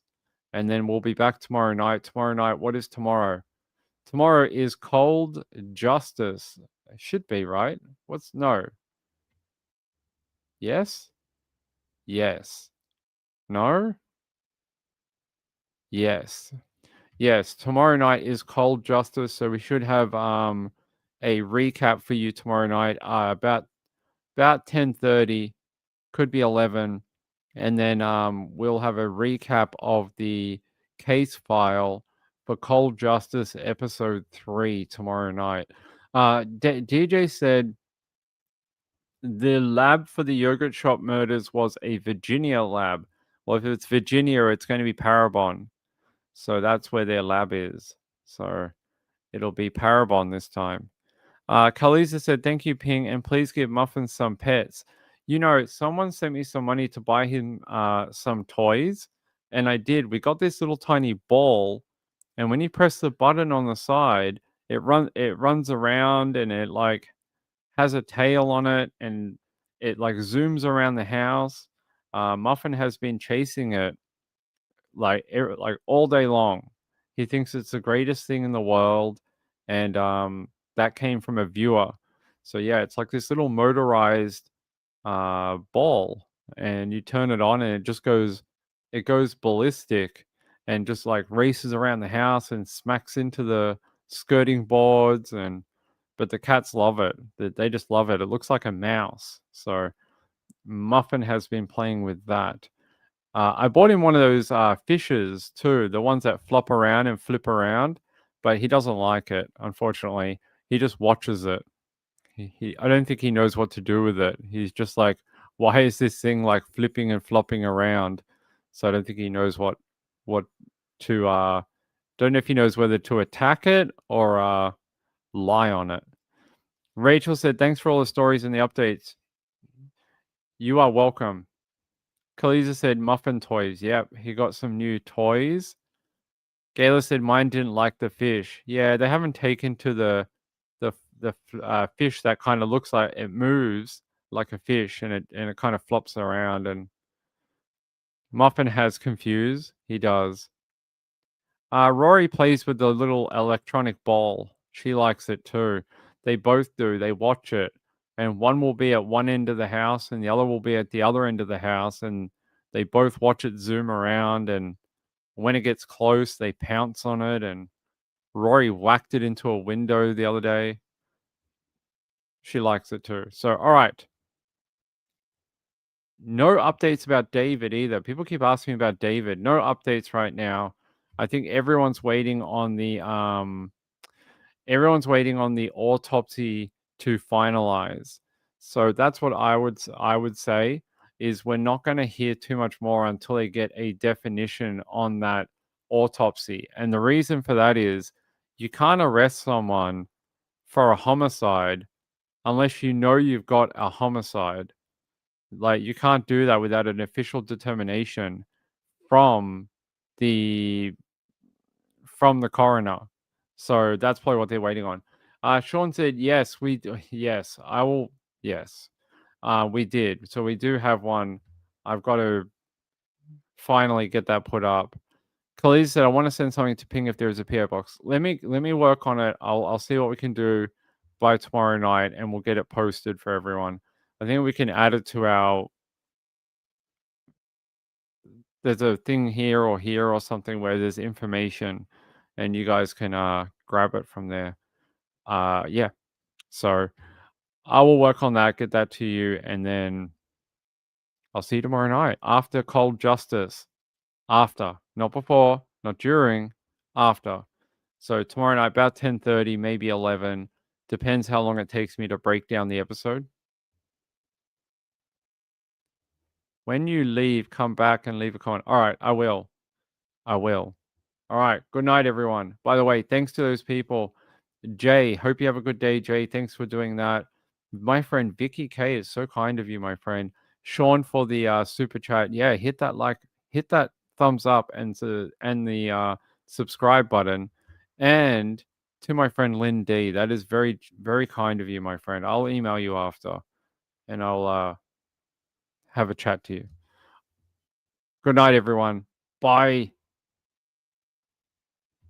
B: And then we'll be back tomorrow night. Tomorrow night, what is tomorrow? Tomorrow is Cold Justice. It should be, right? No? Yes? Yes. No? Yes. Yes, tomorrow night is Cold Justice, so we should have a recap for you tomorrow night, about 10:30, could be 11, and then we'll have a recap of the case file for Cold Justice episode 3 tomorrow night. DJ said the lab for the yogurt shop murders was a Virginia lab. Well, if it's Virginia, it's going to be Parabon. So that's where their lab is. So it'll be Parabon this time. Kaliza said, thank you, Ping, and please give Muffin some pets. You know, someone sent me some money to buy him some toys, and I did. We got this little tiny ball, and when you press the button on the side, it runs around, and it like has a tail on it, and it like zooms around the house. Muffin has been chasing it like all day long. He thinks it's the greatest thing in the world, and that came from a viewer. So yeah, it's like this little motorized ball, and you turn it on, and it goes ballistic, and just like races around the house and smacks into the skirting boards, but the cats love it. They just love it. It looks like a mouse. So Muffin has been playing with that. I bought him one of those fishes too, the ones that flop around and flip around, but he doesn't like it, unfortunately. He just watches it. I don't think he knows what to do with it. He's just like, why is this thing like flipping and flopping around? So I don't think he knows what to don't know if he knows whether to attack it or lie on it. Rachel said, thanks for all the stories and the updates. You are welcome. Kaliza said muffin toys. Yep, he got some new toys. Gayla said mine didn't like the fish. Yeah, they haven't taken to the fish that kind of looks like it moves like a fish, and it kind of flops around. And Muffin has confused. He does. Rory plays with the little electronic ball. She likes it too. They both do. They watch it, and one will be at one end of the house, and the other will be at the other end of the house, and they both watch it zoom around, and when it gets close, they pounce on it, and Rory whacked it into a window the other day. She likes it too. So, all right. No updates about David either. People keep asking about David. No updates right now. I think everyone's waiting on the autopsy to finalize. So that's what I would say is we're not going to hear too much more until they get a definition on that autopsy. And the reason for that is you can't arrest someone for a homicide unless you know you've got a homicide. Like, you can't do that without an official determination from the coroner. So that's probably what they're waiting on. Sean said, yes, yes, I will. Yes, we did. So we do have one. I've got to finally get that put up. Khalees said, I want to send something to Ping if there is a PO box. Let me work on it. I'll see what we can do by tomorrow night, and we'll get it posted for everyone. I think we can add it to there's a thing here or something where there's information, and you guys can grab it from there. Yeah. So I will work on that, get that to you, and then I'll see you tomorrow night after Cold Justice. After, not before, not during, after. So tomorrow night, about 10:30, maybe 11. Depends how long it takes me to break down the episode. When you leave, come back and leave a comment. All right, I will. All right, good night, everyone. By the way, thanks to those people. Jay, hope you have a good day, Jay. Thanks for doing that. My friend Vicky K is so kind of you, my friend. Sean for the super chat. Yeah, hit that like, hit that thumbs up and the subscribe button. And to my friend Lynn D, that is very, very kind of you, my friend. I'll email you after and I'll have a chat to you. Good night, everyone. Bye.